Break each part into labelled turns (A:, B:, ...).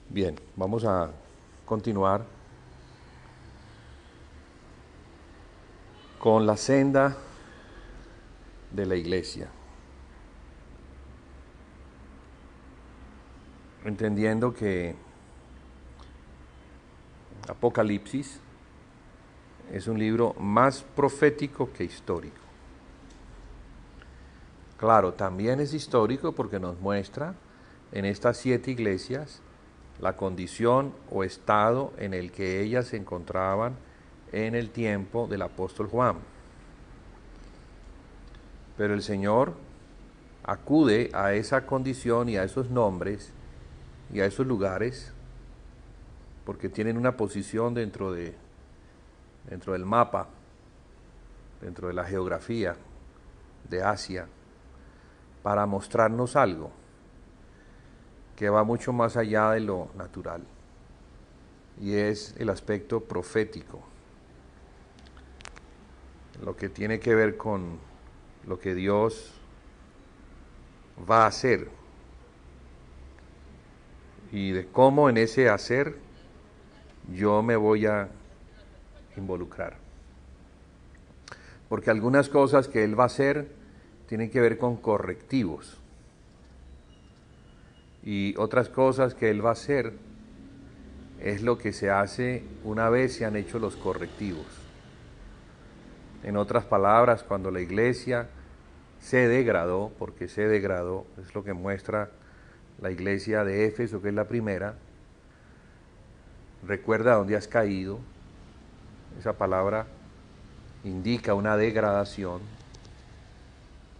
A: Bien, vamos a continuar con la senda de la iglesia, entendiendo que Apocalipsis es un libro más profético que histórico. Claro, también es histórico porque nos muestra en estas 7 iglesias la condición o estado en el que ellas se encontraban en el tiempo del apóstol Juan. Pero el Señor acude a esa condición y a esos nombres y a esos lugares porque tienen una posición dentro del mapa, dentro de la geografía de Asia, para mostrarnos algo que va mucho más allá de lo natural, y es el aspecto profético, lo que tiene que ver con lo que Dios va a hacer y de cómo en ese hacer yo me voy a involucrar. Porque algunas cosas que Él va a hacer tienen que ver con correctivos, y otras cosas que Él va a hacer es lo que se hace una vez se han hecho los correctivos. En otras palabras, cuando la iglesia se degradó, porque se degradó, es lo que muestra la iglesia de Éfeso, que es la primera. Recuerda dónde has caído. Esa palabra indica una degradación,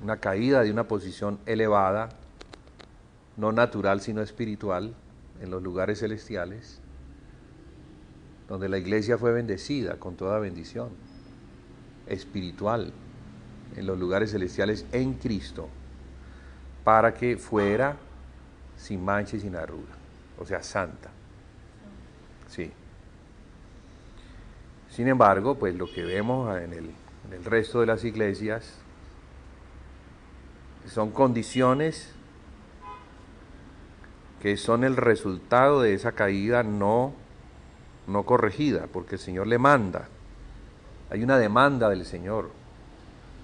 A: una caída de una posición elevada, no natural sino espiritual, en los lugares celestiales, donde la iglesia fue bendecida con toda bendición espiritual en los lugares celestiales en Cristo, para que fuera sin mancha y sin arruga, o sea, santa. Sí. Sin embargo, pues lo que vemos en el resto de las iglesias son condiciones que son el resultado de esa caída no corregida, porque el Señor le manda. Hay una demanda del Señor,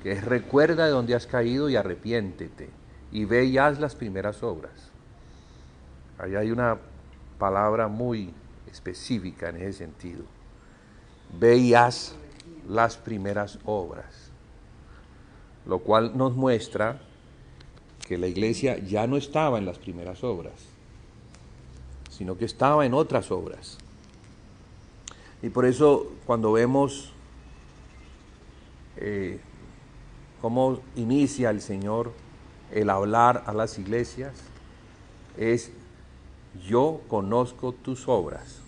A: que es: recuerda de dónde has caído y arrepiéntete, y ve y haz las primeras obras. Ahí hay una palabra muy específica en ese sentido. Ve y haz las primeras obras, lo cual nos muestra que la iglesia ya no estaba en las primeras obras, sino que estaba en otras obras. Y por eso cuando vemos cómo inicia el Señor el hablar a las iglesias, es: yo conozco tus obras,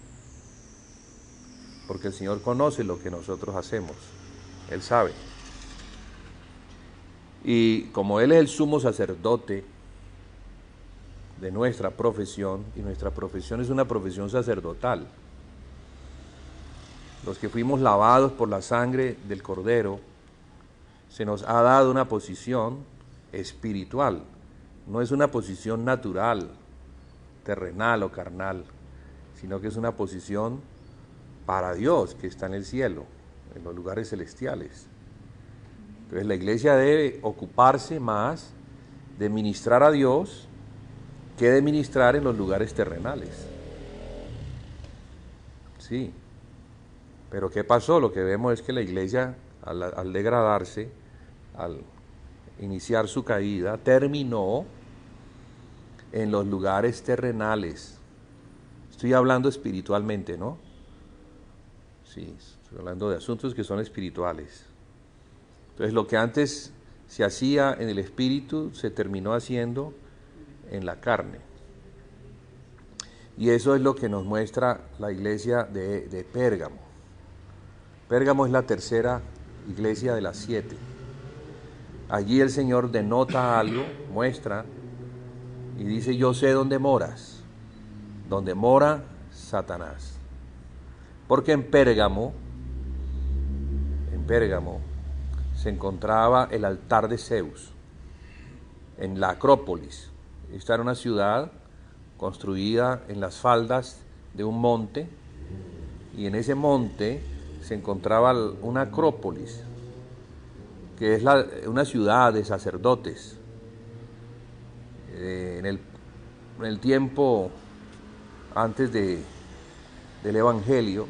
A: porque el Señor conoce lo que nosotros hacemos, Él sabe. Y como Él es el sumo sacerdote de nuestra profesión, y nuestra profesión es una profesión sacerdotal, los que fuimos lavados por la sangre del Cordero, se nos ha dado una posición espiritual, no es una posición natural, terrenal o carnal, sino que es una posición para Dios que está en el cielo, en los lugares celestiales. Entonces la iglesia debe ocuparse más de ministrar a Dios que de ministrar en los lugares terrenales. Sí. Pero ¿qué pasó? Lo que vemos es que la iglesia, al degradarse, al iniciar su caída, terminó en los lugares terrenales. Estoy hablando espiritualmente, ¿no? Sí, estoy hablando de asuntos que son espirituales. Entonces lo que antes se hacía en el espíritu se terminó haciendo en la carne. Y eso es lo que nos muestra la iglesia de Pérgamo. Pérgamo es la tercera iglesia de las 7. Allí el Señor denota algo, muestra y dice: yo sé dónde moras, donde mora Satanás. Porque en Pérgamo se encontraba el altar de Zeus, en la Acrópolis. Esta era una ciudad construida en las faldas de un monte, y en ese monte se encontraba una acrópolis, que es una ciudad de sacerdotes. En el tiempo antes del Evangelio,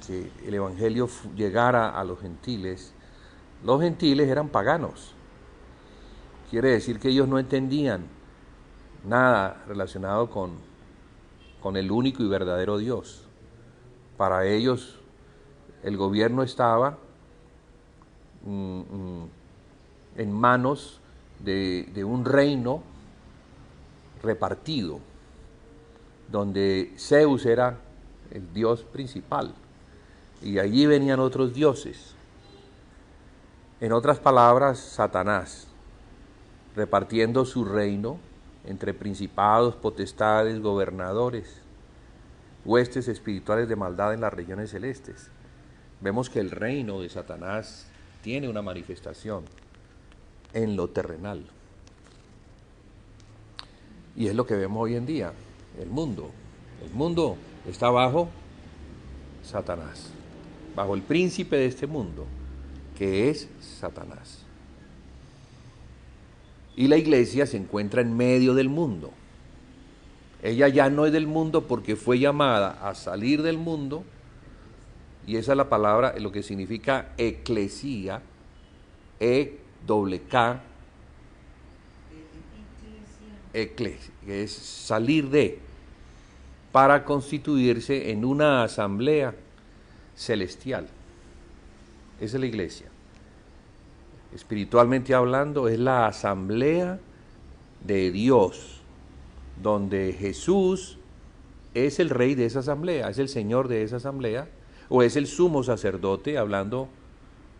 A: que el Evangelio llegara a los gentiles eran paganos. Quiere decir que ellos no entendían nada relacionado con el único y verdadero Dios. Para ellos el gobierno estaba en manos de un reino repartido, donde Zeus era el dios principal, y allí venían otros dioses. En otras palabras, Satanás, repartiendo su reino entre principados, potestades, gobernadores, huestes espirituales de maldad en las regiones celestes. Vemos que el reino de Satanás tiene una manifestación en lo terrenal. Y es lo que vemos hoy en día, el mundo. El mundo está bajo Satanás, bajo el príncipe de este mundo, que es Satanás. Y la iglesia se encuentra en medio del mundo. Ella ya no es del mundo porque fue llamada a salir del mundo, y esa es la palabra, lo que significa eclesía, E-K, eclesia, que es salir de, para constituirse en una asamblea celestial. Esa es la iglesia. Espiritualmente hablando, es la asamblea de Dios, donde Jesús es el rey de esa asamblea, es el señor de esa asamblea, o es el sumo sacerdote, hablando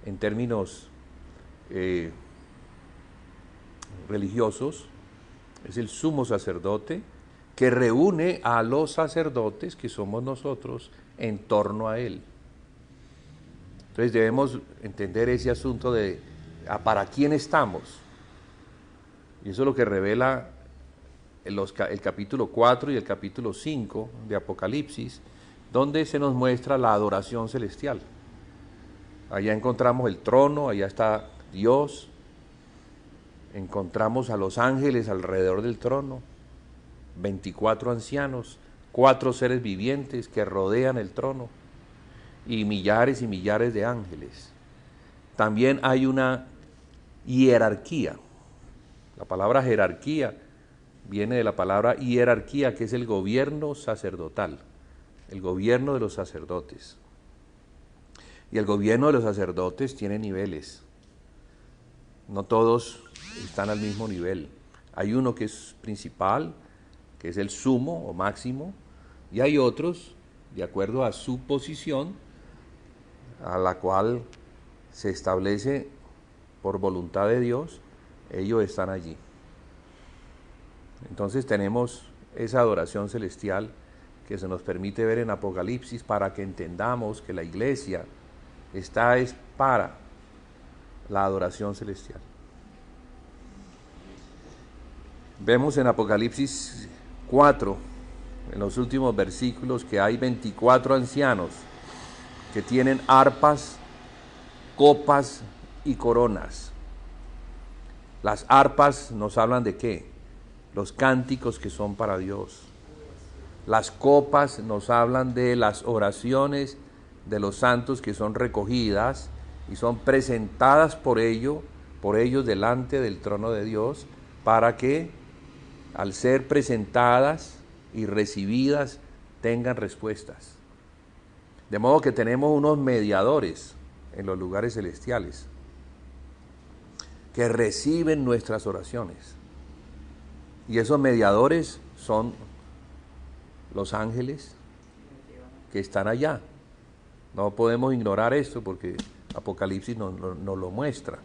A: en términos religiosos. Es el sumo sacerdote que reúne a los sacerdotes, que somos nosotros, en torno a él. Entonces debemos entender ese asunto de para quién estamos. Y eso es lo que revela el capítulo 4 y el capítulo 5 de Apocalipsis, donde se nos muestra la adoración celestial. Allá encontramos el trono, allá está Dios, encontramos a los ángeles alrededor del trono, 24 ancianos, 4 seres vivientes que rodean el trono, y millares de ángeles. También hay una hierarquía. La palabra jerarquía viene de la palabra hierarquía, que es el gobierno sacerdotal, el gobierno de los sacerdotes. Y el gobierno de los sacerdotes tiene niveles. No todos están al mismo nivel. Hay uno que es principal, que es el sumo o máximo, y hay otros, de acuerdo a su posición, a la cual se establece por voluntad de Dios, ellos están allí. Entonces tenemos esa adoración celestial que se nos permite ver en Apocalipsis, para que entendamos que la iglesia es para la adoración celestial. Vemos en Apocalipsis 4, en los últimos versículos, que hay 24 ancianos que tienen arpas, copas y coronas. Las arpas nos hablan de ¿qué? Los cánticos que son para Dios. Las copas nos hablan de las oraciones de los santos, que son recogidas y son presentadas por ellos delante del trono de Dios, para que al ser presentadas y recibidas tengan respuestas. De modo que tenemos unos mediadores en los lugares celestiales que reciben nuestras oraciones. Y esos mediadores son los ángeles que están allá. No podemos ignorar esto, porque Apocalipsis nos lo muestra,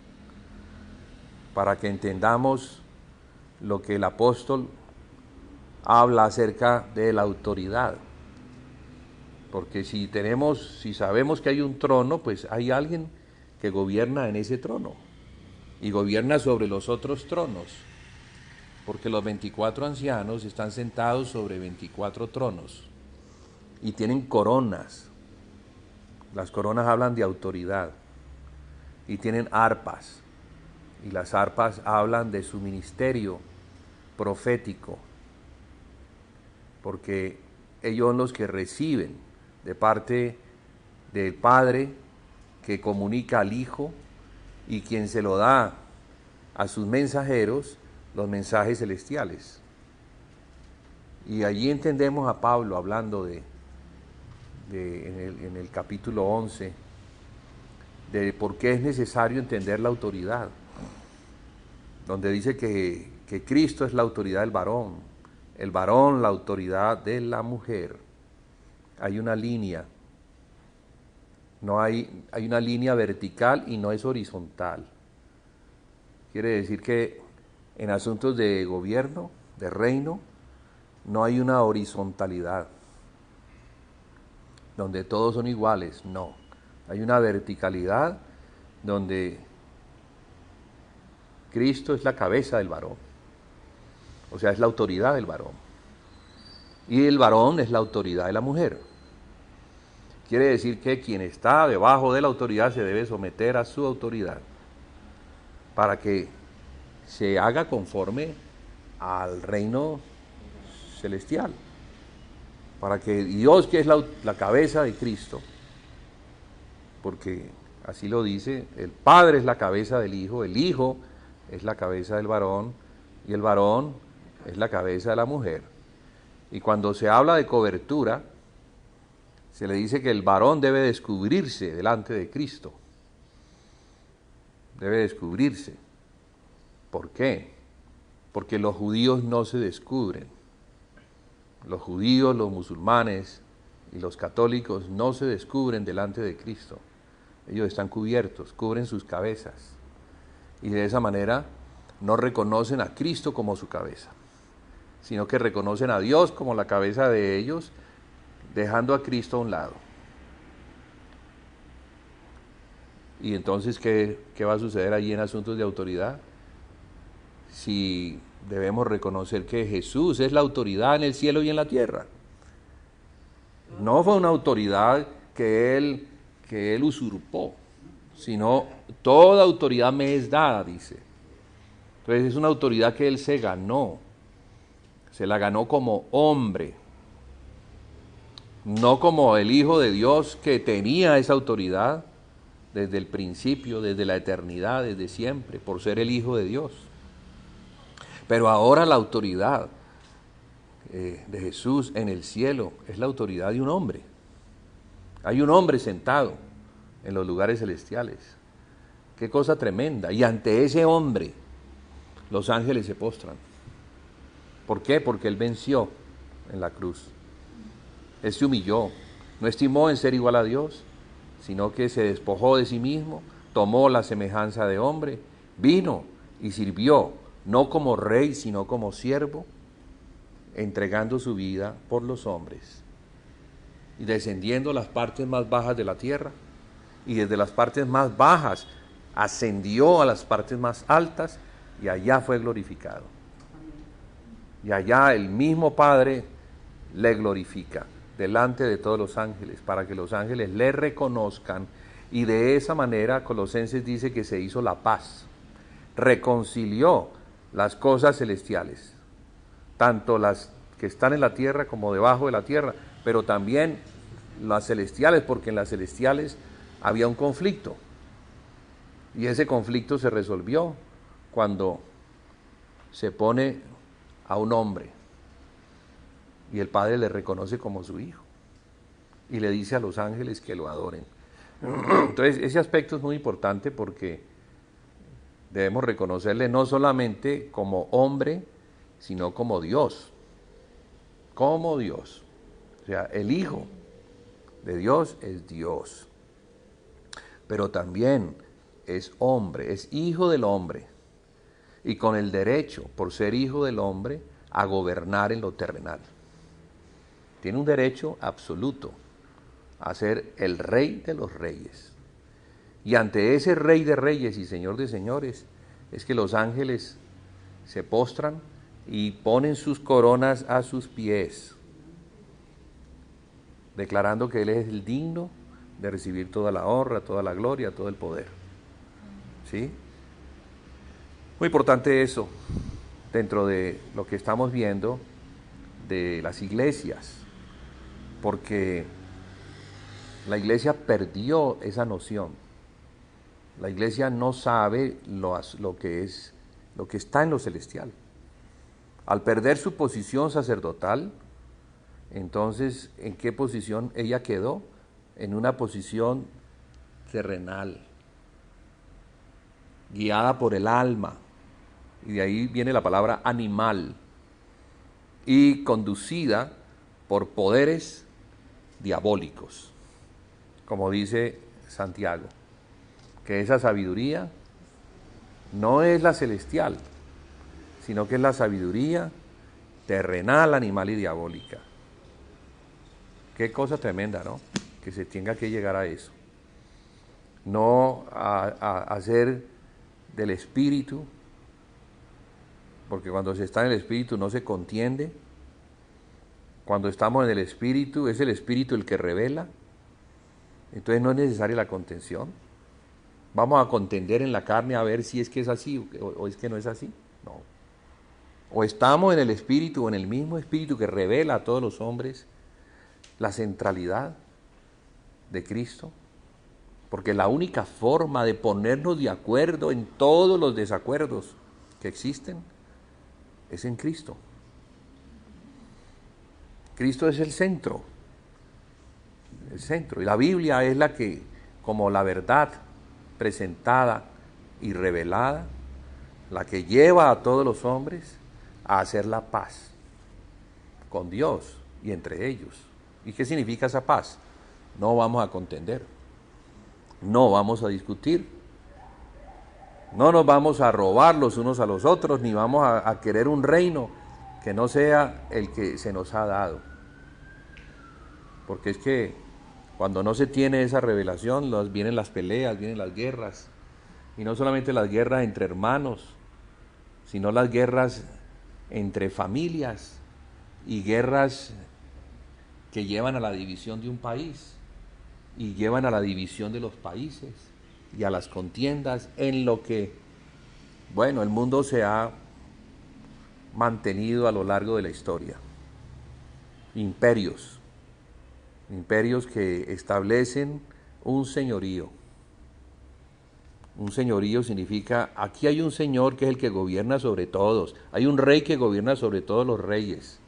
A: para que entendamos lo que el apóstol habla acerca de la autoridad. Porque si sabemos que hay un trono, pues hay alguien que gobierna en ese trono y gobierna sobre los otros tronos. porque los 24 ancianos están sentados sobre 24 tronos y tienen coronas. Las coronas hablan de autoridad y tienen arpas, y las arpas hablan de su ministerio profético, porque ellos son los que reciben de parte del Padre, que comunica al Hijo, y quien se lo da a sus mensajeros los mensajes celestiales. Y allí entendemos a Pablo hablando en el capítulo 11, de por qué es necesario entender la autoridad, donde dice que Cristo es la autoridad del varón, el varón la autoridad de la mujer. Hay una línea, hay una línea vertical y no es horizontal. Quiere decir que en asuntos de gobierno, de reino, no hay una horizontalidad, donde todos son iguales, no. Hay una verticalidad donde Cristo es la cabeza del varón, o sea, es la autoridad del varón. Y el varón es la autoridad de la mujer. Quiere decir que quien está debajo de la autoridad se debe someter a su autoridad para que se haga conforme al reino celestial. Para que Dios, que es la cabeza de Cristo, porque así lo dice, el Padre es la cabeza del Hijo, el Hijo es la cabeza del varón y el varón es la cabeza de la mujer. Y cuando se habla de cobertura, se le dice que el varón debe descubrirse delante de Cristo. Debe descubrirse. ¿Por qué? Porque los judíos no se descubren. Los judíos, los musulmanes y los católicos no se descubren delante de Cristo. Ellos están cubiertos, cubren sus cabezas. Y de esa manera no reconocen a Cristo como su cabeza, sino que reconocen a Dios como la cabeza de ellos, dejando a Cristo a un lado. Y entonces, ¿qué va a suceder allí en asuntos de autoridad? Si debemos reconocer que Jesús es la autoridad en el cielo y en la tierra. No fue una autoridad que él usurpó, sino toda autoridad me es dada, dice. Entonces es una autoridad que él se ganó. Se la ganó como hombre, no como el Hijo de Dios, que tenía esa autoridad desde el principio, desde la eternidad, desde siempre, por ser el Hijo de Dios. Pero ahora la autoridad de Jesús en el cielo es la autoridad de un hombre. Hay un hombre sentado en los lugares celestiales. Qué cosa tremenda. Y ante ese hombre los ángeles se postran. ¿Por qué? Porque Él venció en la cruz. Él se humilló, no estimó en ser igual a Dios, sino que se despojó de sí mismo, tomó la semejanza de hombre, vino y sirvió, no como rey, sino como siervo, entregando su vida por los hombres. Y descendiendo a las partes más bajas de la tierra, y desde las partes más bajas ascendió a las partes más altas, y allá fue glorificado. Y allá el mismo Padre le glorifica delante de todos los ángeles, para que los ángeles le reconozcan, y de esa manera Colosenses dice que se hizo la paz, reconcilió las cosas celestiales, tanto las que están en la tierra como debajo de la tierra, pero también las celestiales, porque en las celestiales había un conflicto, y ese conflicto se resolvió cuando se pone a un hombre y el Padre le reconoce como su hijo y le dice a los ángeles que lo adoren. Entonces ese aspecto es muy importante, porque debemos reconocerle no solamente como hombre, sino como Dios. Como Dios. O sea, el Hijo de Dios es Dios, pero también es hombre, es hijo del hombre, y con el derecho, por ser hijo del hombre, a gobernar en lo terrenal. Tiene un derecho absoluto a ser el rey de los reyes. Y ante ese rey de reyes y señor de señores, es que los ángeles se postran y ponen sus coronas a sus pies, declarando que Él es el digno de recibir toda la honra, toda la gloria, todo el poder. ¿Sí? Muy importante eso dentro de lo que estamos viendo de las iglesias, porque la iglesia perdió esa noción. La iglesia no sabe lo que está en lo celestial. Al perder su posición sacerdotal, entonces, ¿en qué posición ella quedó? En una posición terrenal, guiada por el alma, y de ahí viene la palabra animal, y conducida por poderes diabólicos, como dice Santiago, que esa sabiduría no es la celestial, sino que es la sabiduría terrenal, animal y diabólica. Qué cosa tremenda, ¿no? Que se tenga que llegar a eso. No a hacer del espíritu, porque cuando se está en el espíritu no se contiende. Cuando estamos en el espíritu, es el espíritu el que revela. Entonces no es necesaria la contención. Vamos a contender en la carne a ver si es que es así o es que no es así. No. O estamos en el espíritu o en el mismo espíritu que revela a todos los hombres la centralidad de Cristo, porque la única forma de ponernos de acuerdo en todos los desacuerdos que existen es en Cristo. Cristo es el centro, y la Biblia es la que, como la verdad presentada y revelada, la que lleva a todos los hombres a hacer la paz con Dios y entre ellos. ¿Y qué significa esa paz? No vamos a contender, no vamos a discutir, no nos vamos a robar los unos a los otros, ni vamos a querer un reino que no sea el que se nos ha dado. Porque es que cuando no se tiene esa revelación, vienen las peleas, vienen las guerras, y no solamente las guerras entre hermanos, sino las guerras entre familias y guerras que llevan a la división de un país y llevan a la división de los países y a las contiendas en lo que, bueno, el mundo se ha mantenido a lo largo de la historia. Imperios que establecen un señorío. Un señorío significa, aquí hay un señor que es el que gobierna sobre todos, hay un rey que gobierna sobre todos los reyes.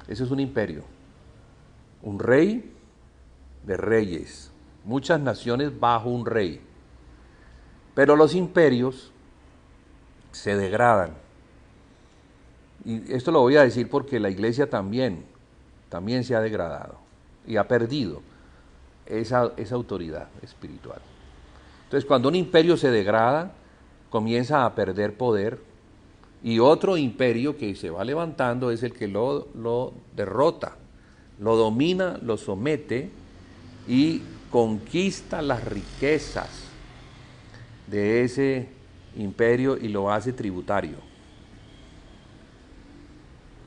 A: Eso es un imperio. Un rey de reyes, muchas naciones bajo un rey. Pero los imperios se degradan. Y esto lo voy a decir porque la iglesia también se ha degradado y ha perdido esa autoridad espiritual. Entonces, cuando un imperio se degrada, comienza a perder poder, y otro imperio que se va levantando es el que lo derrota, lo domina, lo somete y conquista las riquezas de ese imperio y lo hace tributario.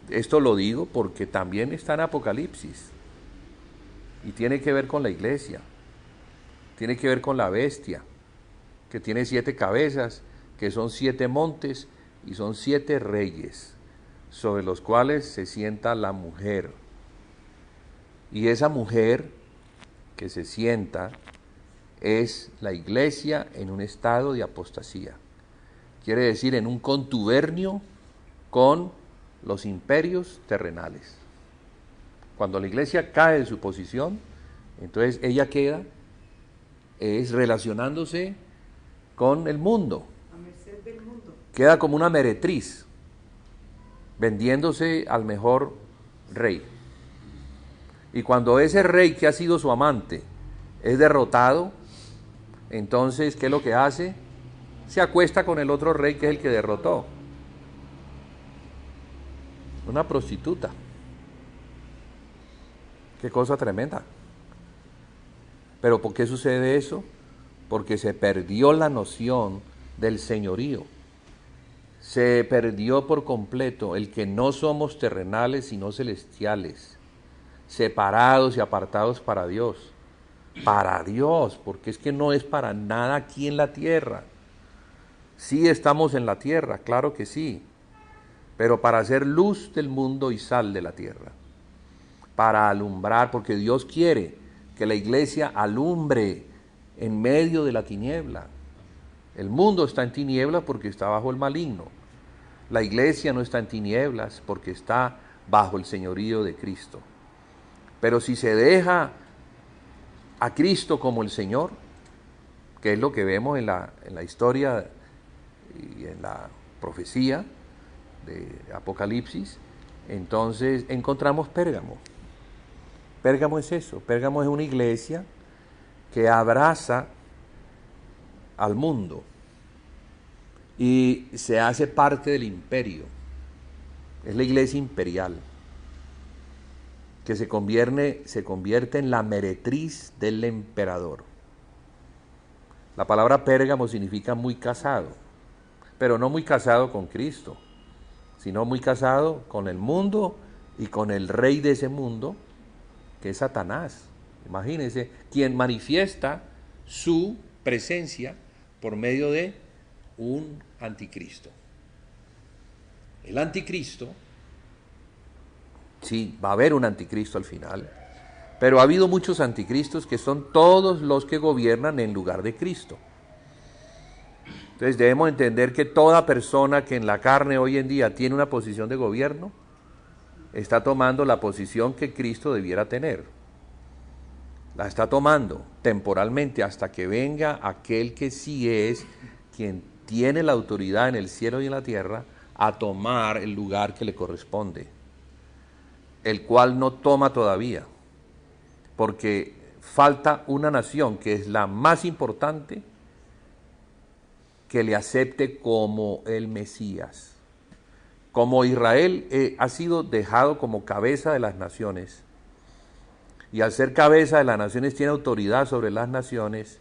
A: Esto lo digo porque también está en Apocalipsis y tiene que ver con la iglesia, tiene que ver con la bestia, que tiene 7 cabezas, que son 7 montes y son 7 reyes, sobre los cuales se sienta la mujer. Y esa mujer que se sienta es la iglesia en un estado de apostasía. Quiere decir, en un contubernio con los imperios terrenales. Cuando la iglesia cae de su posición, entonces ella queda relacionándose con el mundo.
B: A merced del mundo.
A: Queda como una meretriz, vendiéndose al mejor rey. Y cuando ese rey que ha sido su amante es derrotado, entonces, ¿qué es lo que hace? Se acuesta con el otro rey que es el que derrotó. Una prostituta. Qué cosa tremenda. ¿Pero por qué sucede eso? Porque se perdió la noción del señorío. Se perdió por completo el que no somos terrenales sino celestiales, separados y apartados para Dios. Para Dios, porque es que no es para nada aquí en la tierra. Sí estamos en la tierra, claro que sí, pero para hacer luz del mundo y sal de la tierra, para alumbrar, porque Dios quiere que la iglesia alumbre en medio de la tiniebla. El mundo está en tinieblas porque está bajo el maligno. La iglesia no está en tinieblas porque está bajo el señorío de Cristo. Pero si se deja a Cristo como el Señor, que es lo que vemos en la historia y en la profecía de Apocalipsis, entonces encontramos Pérgamo. Pérgamo es eso, Pérgamo es una iglesia que abraza al mundo y se hace parte del imperio. Es la iglesia imperial que se convierte en la meretriz del emperador. La palabra Pérgamo significa muy casado, pero no muy casado con Cristo, sino muy casado con el mundo y con el rey de ese mundo, que es Satanás. Imagínense, quien manifiesta su presencia por medio de un anticristo. El anticristo, sí, va a haber un anticristo al final, pero ha habido muchos anticristos que son todos los que gobiernan en lugar de Cristo. Entonces debemos entender que toda persona que en la carne hoy en día tiene una posición de gobierno, está tomando la posición que Cristo debiera tener. La está tomando temporalmente hasta que venga aquel que sí es quien tiene la autoridad en el cielo y en la tierra a tomar el lugar que le corresponde, el cual no toma todavía, porque falta una nación que es la más importante que le acepte como el Mesías. Como Israel ha sido dejado como cabeza de las naciones, y al ser cabeza de las naciones tiene autoridad sobre las naciones,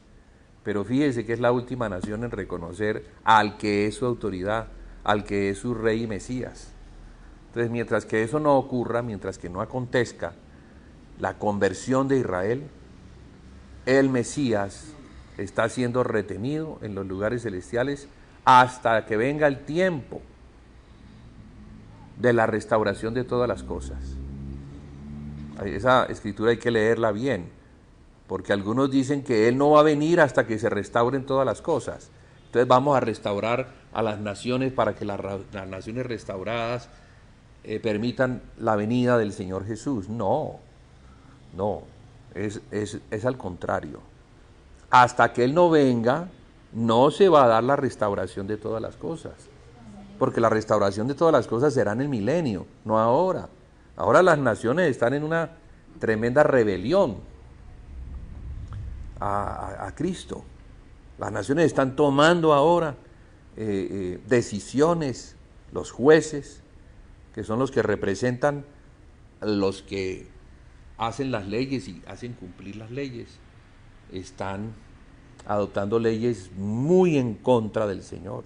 A: pero fíjese que es la última nación en reconocer al que es su autoridad, al que es su rey y Mesías. Entonces, mientras que eso no ocurra, mientras que no acontezca la conversión de Israel, el Mesías está siendo retenido en los lugares celestiales hasta que venga el tiempo de la restauración de todas las cosas. Esa escritura hay que leerla bien, porque algunos dicen que Él no va a venir hasta que se restauren todas las cosas. Entonces vamos a restaurar a las naciones para que las naciones restauradas permitan la venida del Señor Jesús. No, es al contrario. Hasta que Él no venga, no se va a dar la restauración de todas las cosas, porque la restauración de todas las cosas será en el milenio, no ahora. Ahora las naciones están en una tremenda rebelión a Cristo. Las naciones están tomando ahora decisiones, los jueces, que son los que representan los que hacen las leyes y hacen cumplir las leyes, están adoptando leyes muy en contra del Señor,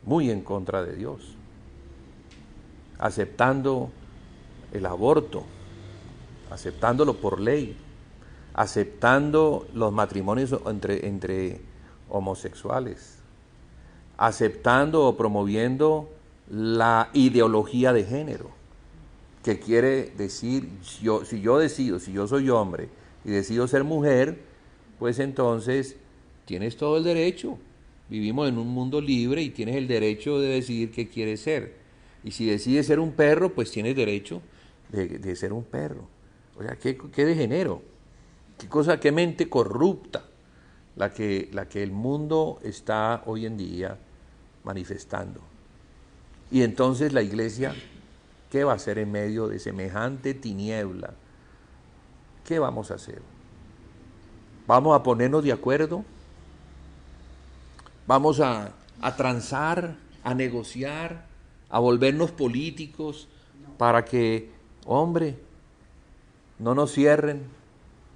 A: muy en contra de Dios, aceptando el aborto, aceptándolo por ley, aceptando los matrimonios entre homosexuales, aceptando o promoviendo la ideología de género, que quiere decir, si yo soy hombre y decido ser mujer, pues entonces tienes todo el derecho. Vivimos en un mundo libre y tienes el derecho de decidir qué quieres ser. Y si decides ser un perro, pues tienes derecho de ser un perro. O sea, qué degenero, qué mente corrupta la que el mundo está hoy en día manifestando. Y entonces la iglesia, ¿qué va a hacer en medio de semejante tiniebla? ¿Qué vamos a hacer? ¿Vamos a ponernos de acuerdo? ¿Vamos a transar, a negociar, a volvernos políticos para que, hombre, no nos cierren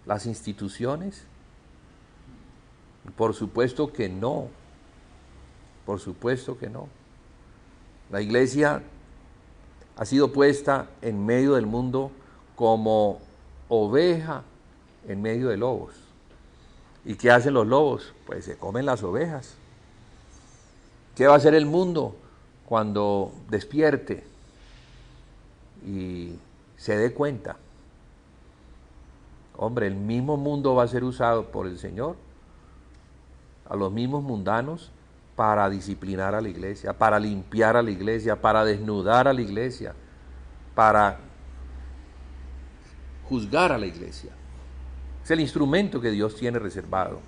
A: las instituciones? Por supuesto que no. Por supuesto que no. La iglesia ha sido puesta en medio del mundo como oveja en medio de lobos. ¿Y qué hacen los lobos? Pues se comen las ovejas. ¿Qué va a hacer el mundo cuando despierte y se dé cuenta? Hombre, el mismo mundo va a ser usado por el Señor, a los mismos mundanos, para disciplinar a la iglesia, para limpiar a la iglesia, para desnudar a la iglesia, para juzgar a la iglesia. Es el instrumento que Dios tiene reservado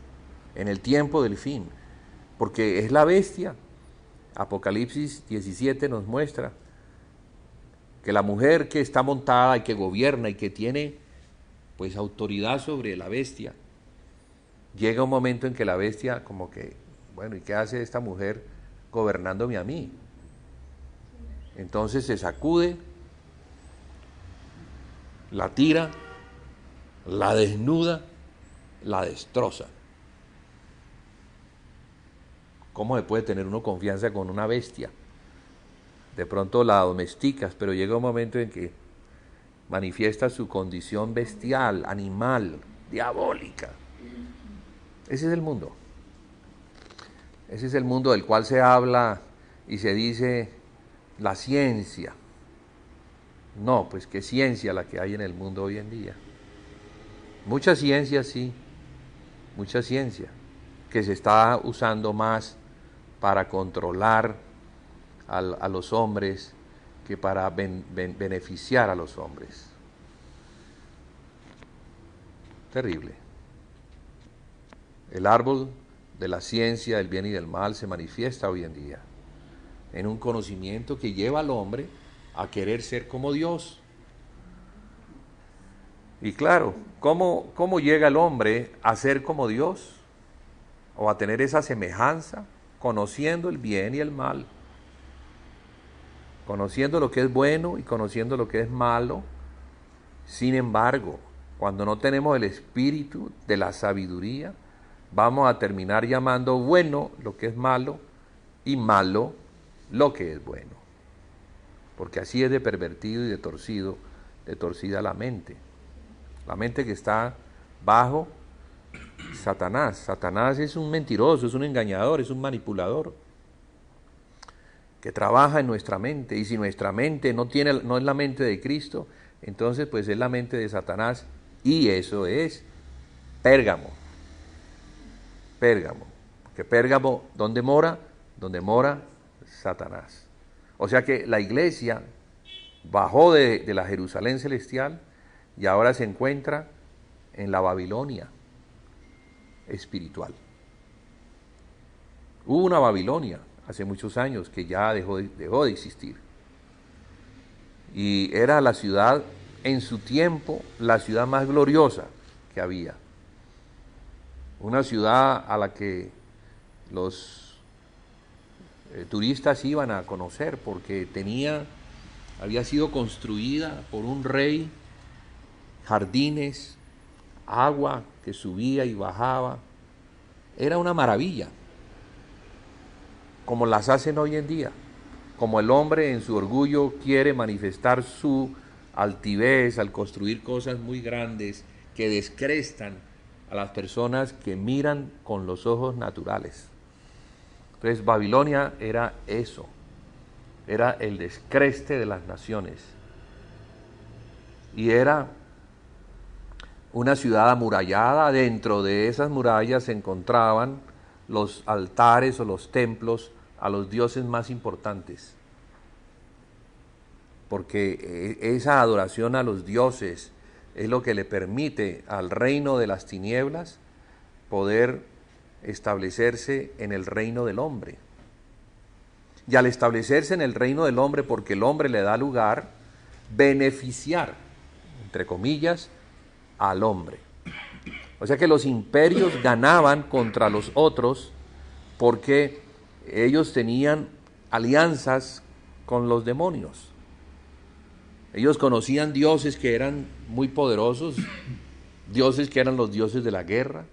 A: en el tiempo del fin, porque es la bestia. Apocalipsis 17 nos muestra que la mujer que está montada y que gobierna y que tiene pues autoridad sobre la bestia, llega un momento en que la bestia como que, bueno, ¿y qué hace esta mujer gobernándome a mí? Entonces se sacude, la tira, la desnuda, la destroza. ¿Cómo se puede tener uno confianza con una bestia? De pronto la domesticas, pero llega un momento en que manifiesta su condición bestial, animal, diabólica. Ese es el mundo. Ese es el mundo del cual se habla y se dice la ciencia. No, pues qué ciencia la que hay en el mundo hoy en día. Mucha ciencia, sí, mucha ciencia, que se está usando más para controlar a los hombres que para beneficiar a los hombres. Terrible. El árbol de la ciencia del bien y del mal se manifiesta hoy en día en un conocimiento que lleva al hombre a querer ser como Dios. Y claro, ¿cómo llega el hombre a ser como Dios? O a tener esa semejanza, conociendo el bien y el mal, conociendo lo que es bueno y conociendo lo que es malo. Sin embargo, cuando no tenemos el espíritu de la sabiduría, vamos a terminar llamando bueno lo que es malo y malo lo que es bueno. Porque así es de pervertido y de torcida la mente. La mente que está bajo Satanás. Satanás es un mentiroso, es un engañador, es un manipulador que trabaja en nuestra mente. Y si nuestra mente no es la mente de Cristo, entonces pues es la mente de Satanás. Y eso es Pérgamo. Pérgamo. Porque Pérgamo, ¿dónde mora? Donde mora Satanás. O sea que la iglesia bajó de la Jerusalén celestial y ahora se encuentra en la Babilonia espiritual. Hubo una Babilonia hace muchos años que ya dejó de existir. Y era la ciudad, en su tiempo, la ciudad más gloriosa que había. Una ciudad a la que los turistas iban a conocer porque había sido construida por un rey, jardines, agua que subía y bajaba. Era una maravilla, como las hacen hoy en día, como el hombre en su orgullo quiere manifestar su altivez al construir cosas muy grandes que descrestan a las personas que miran con los ojos naturales. Entonces Babilonia era eso, era el descreste de las naciones. Y era una ciudad amurallada. Dentro de esas murallas se encontraban los altares o los templos a los dioses más importantes. Porque esa adoración a los dioses es lo que le permite al reino de las tinieblas poder establecerse en el reino del hombre. Y al establecerse en el reino del hombre, porque el hombre le da lugar, beneficiar, entre comillas, al hombre. O sea que los imperios ganaban contra los otros porque ellos tenían alianzas con los demonios. Ellos conocían dioses que eran muy poderosos, dioses que eran los dioses de la guerra,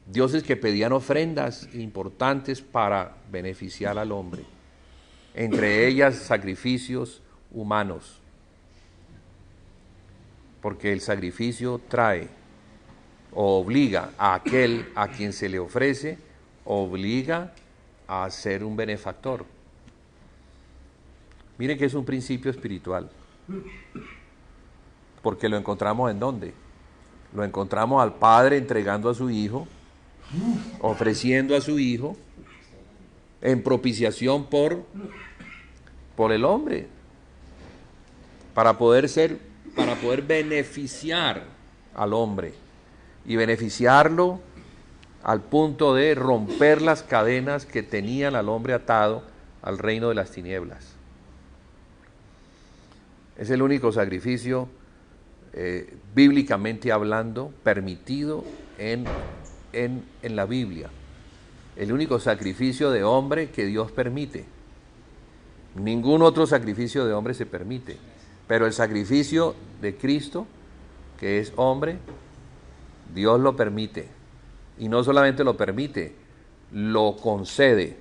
A: dioses que pedían ofrendas importantes para beneficiar al hombre. entre ellas sacrificios humanos, porque el sacrificio trae o obliga a aquel a quien se le ofrece, obliga a ser un benefactor. Miren que es un principio espiritual, porque lo encontramos ¿en dónde? Lo encontramos al Padre entregando a su Hijo, ofreciendo a su Hijo en propiciación por el hombre, para poder beneficiar al hombre y beneficiarlo al punto de romper las cadenas que tenían al hombre atado al reino de las tinieblas. Es el único sacrificio, bíblicamente hablando, permitido en la Biblia. El único sacrificio de hombre que Dios permite. Ningún otro sacrificio de hombre se permite. Pero el sacrificio de Cristo, que es hombre, Dios lo permite. Y no solamente lo permite, lo concede.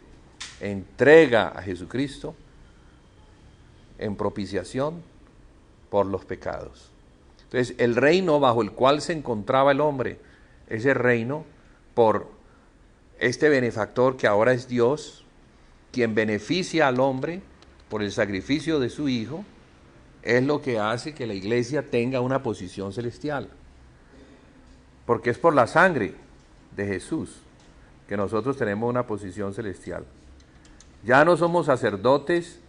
A: Entrega a Jesucristo en propiciación por los pecados. Entonces, el reino bajo el cual se encontraba el hombre, ese reino por este benefactor que ahora es Dios, quien beneficia al hombre por el sacrificio de su Hijo, es lo que hace que la iglesia tenga una posición celestial. Porque es por la sangre de Jesús que nosotros tenemos una posición celestial. Ya no somos sacerdotes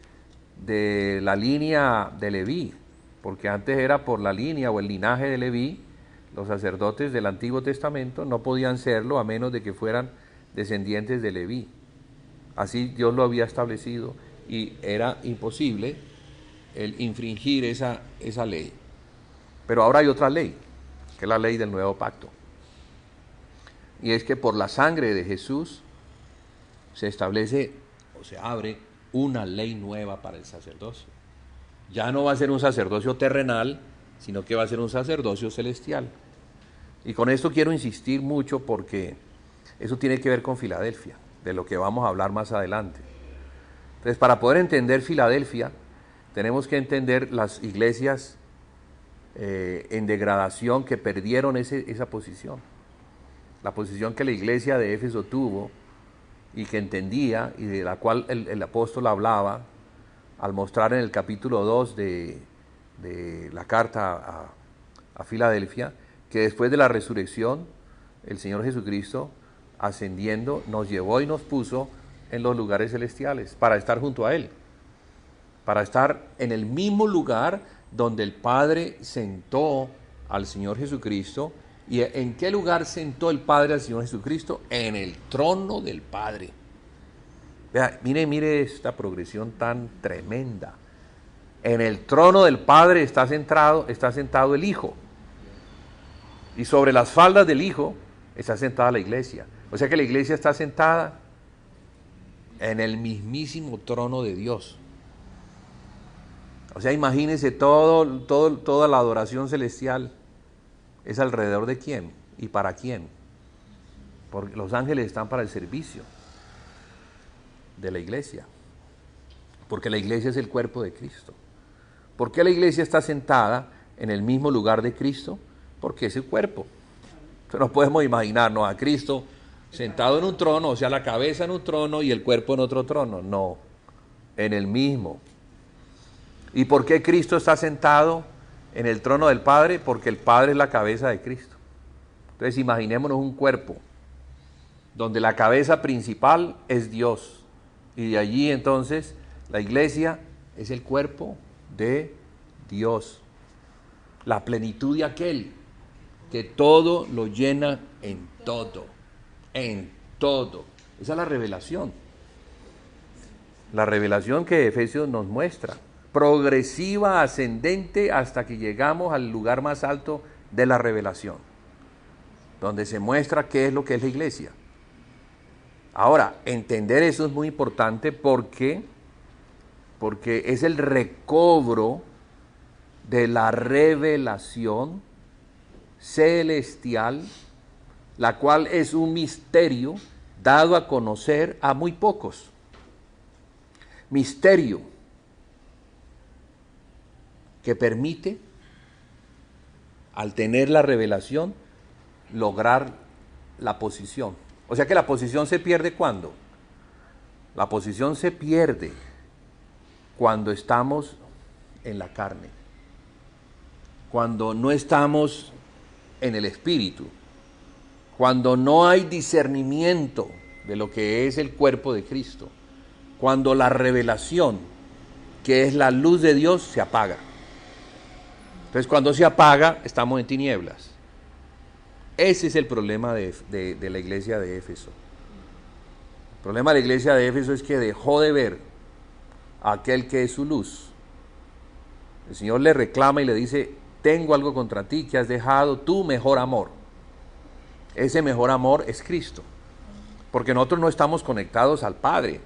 A: de la línea de Leví, porque antes era por la línea o el linaje de Leví. Los sacerdotes del Antiguo Testamento no podían serlo a menos de que fueran descendientes de Leví. Así Dios lo había establecido y era imposible el infringir esa ley. Pero ahora hay otra ley, que es la ley del nuevo pacto. Y es que por la sangre de Jesús se establece o se abre una ley nueva para el sacerdocio. Ya no va a ser un sacerdocio terrenal, sino que va a ser un sacerdocio celestial. Y con esto quiero insistir mucho porque eso tiene que ver con Filadelfia, de lo que vamos a hablar más adelante. Entonces, para poder entender Filadelfia, tenemos que entender las iglesias en degradación que perdieron esa posición. La posición que la iglesia de Éfeso tuvo y que entendía y de la cual el apóstol hablaba al mostrar en el capítulo 2 de la carta a Filadelfia, que después de la resurrección, el Señor Jesucristo, ascendiendo, nos llevó y nos puso en los lugares celestiales para estar junto a Él, para estar en el mismo lugar donde el Padre sentó al Señor Jesucristo. ¿Y en qué lugar sentó el Padre al Señor Jesucristo? En el trono del Padre. Vea, mire esta progresión tan tremenda. En el trono del Padre está sentado el Hijo. Y sobre las faldas del Hijo está sentada la iglesia. O sea que la iglesia está sentada en el mismísimo trono de Dios. O sea, imagínense toda la adoración celestial es alrededor de quién y para quién. Porque los ángeles están para el servicio de la iglesia. Porque la iglesia es el cuerpo de Cristo. ¿Por qué la iglesia está sentada en el mismo lugar de Cristo? Porque es el cuerpo. Entonces no podemos imaginarnos a Cristo sentado en un trono, o sea, la cabeza en un trono y el cuerpo en otro trono. No, en el mismo. ¿Y por qué Cristo está sentado en el trono del Padre? Porque el Padre es la cabeza de Cristo. Entonces imaginémonos un cuerpo donde la cabeza principal es Dios. Y de allí entonces la iglesia es el cuerpo de Dios. La plenitud de aquel que todo lo llena en todo. En todo. Esa es la revelación. La revelación que Efesios nos muestra. Progresiva, ascendente, hasta que llegamos al lugar más alto de la revelación, donde se muestra qué es lo que es la iglesia. Ahora, entender eso es muy importante porque es el recobro de la revelación celestial, la cual es un misterio dado a conocer a muy pocos. misterio que permite, al tener la revelación, lograr la posición. O sea que la posición se pierde ¿cuándo? La posición se pierde cuando estamos en la carne, cuando no estamos en el espíritu, cuando no hay discernimiento de lo que es el cuerpo de Cristo, cuando la revelación, que es la luz de Dios, se apaga. Entonces, cuando se apaga, estamos en tinieblas. Ese es el problema de la iglesia de Éfeso. El problema de la iglesia de Éfeso es que dejó de ver a aquel que es su luz. El Señor le reclama y le dice: tengo algo contra ti, que has dejado tu mejor amor. Ese mejor amor es Cristo. Porque nosotros no estamos conectados al Padre.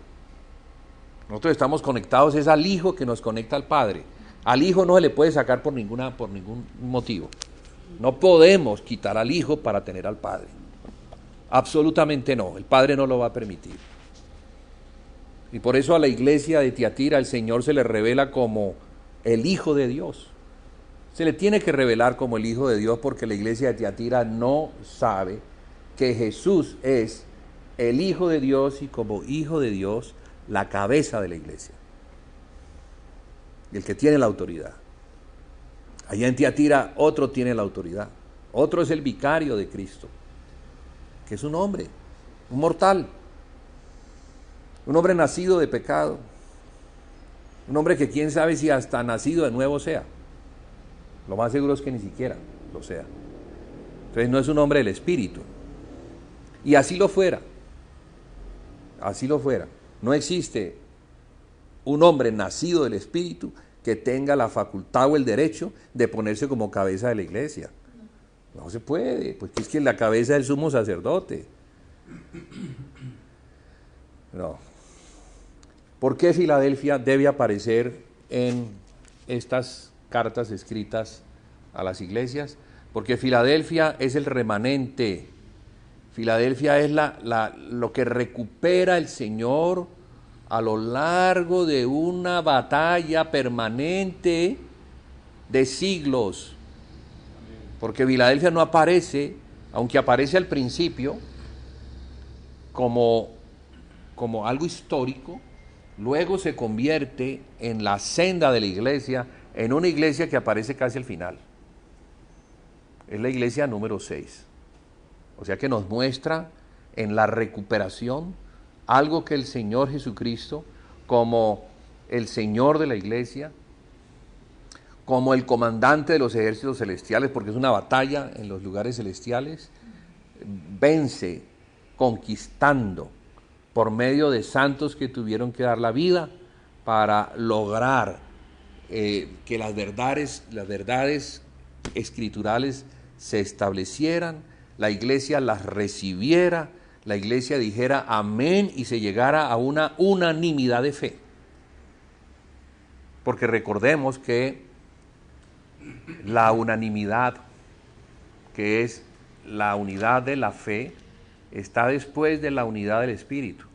A: Nosotros estamos conectados es al Hijo que nos conecta al Padre. Al Hijo no se le puede sacar por ningún motivo. No podemos quitar al Hijo para tener al Padre. Absolutamente no. El Padre no lo va a permitir. Y por eso a la iglesia de Tiatira el Señor se le revela como el Hijo de Dios. Se le tiene que revelar como el Hijo de Dios porque la iglesia de Tiatira no sabe que Jesús es el Hijo de Dios y como Hijo de Dios, la cabeza de la iglesia. Y el que tiene la autoridad. Allá en Tiatira otro tiene la autoridad. Otro es el vicario de Cristo, que es un hombre, un mortal. Un hombre nacido de pecado. Un hombre que quién sabe si hasta nacido de nuevo sea. Lo más seguro es que ni siquiera lo sea. Entonces no es un hombre del Espíritu. Y así lo fuera. Así lo fuera. No existe un hombre nacido del Espíritu que tenga la facultad o el derecho de ponerse como cabeza de la iglesia. No se puede, porque es que la cabeza es el sumo sacerdote. No. ¿Por qué Filadelfia debe aparecer en estas cartas escritas a las iglesias? Porque Filadelfia es el remanente. Filadelfia es lo que recupera el Señor a lo largo de una batalla permanente de siglos. Porque Filadelfia no aparece, aunque aparece al principio, como algo histórico, luego se convierte en la senda de la iglesia, en una iglesia que aparece casi al final. Es la iglesia número 6. O sea que nos muestra en la recuperación algo que el Señor Jesucristo, como el Señor de la iglesia, como el comandante de los ejércitos celestiales, porque es una batalla en los lugares celestiales, vence conquistando por medio de santos que tuvieron que dar la vida para lograr que las verdades escriturales se establecieran, la iglesia las recibiera, la iglesia dijera amén y se llegara a una unanimidad de fe. Porque recordemos que la unanimidad, que es la unidad de la fe, está después de la unidad del Espíritu.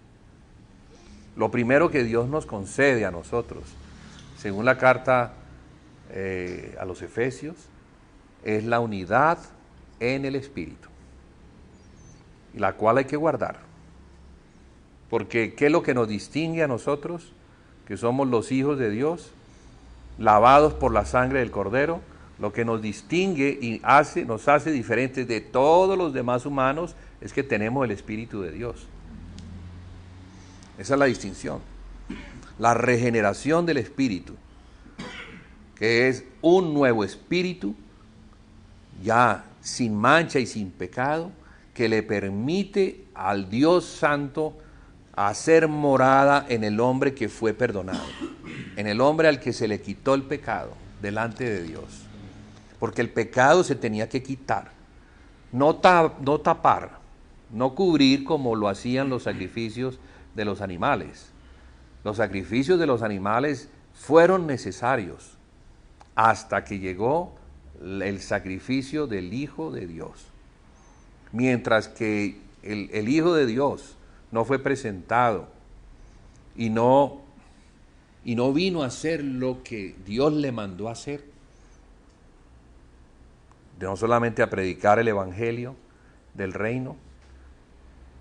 A: Lo primero que Dios nos concede a nosotros, según la carta a los Efesios, es la unidad en el Espíritu, la cual hay que guardar. Porque ¿qué es lo que nos distingue a nosotros? Que somos los hijos de Dios, lavados por la sangre del Cordero. Lo que nos distingue y nos hace diferentes de todos los demás humanos es que tenemos el Espíritu de Dios. Esa es la distinción. La regeneración del Espíritu, que es un nuevo espíritu, ya sin mancha y sin pecado, que le permite al Dios Santo hacer morada en el hombre que fue perdonado, en el hombre al que se le quitó el pecado delante de Dios. Porque el pecado se tenía que quitar, no tapar, no cubrir como lo hacían los sacrificios de los animales. Los sacrificios de los animales fueron necesarios hasta que llegó el sacrificio del Hijo de Dios. Mientras que el Hijo de Dios no fue presentado y no y no vino a hacer lo que Dios le mandó a hacer. No solamente a predicar el evangelio del reino,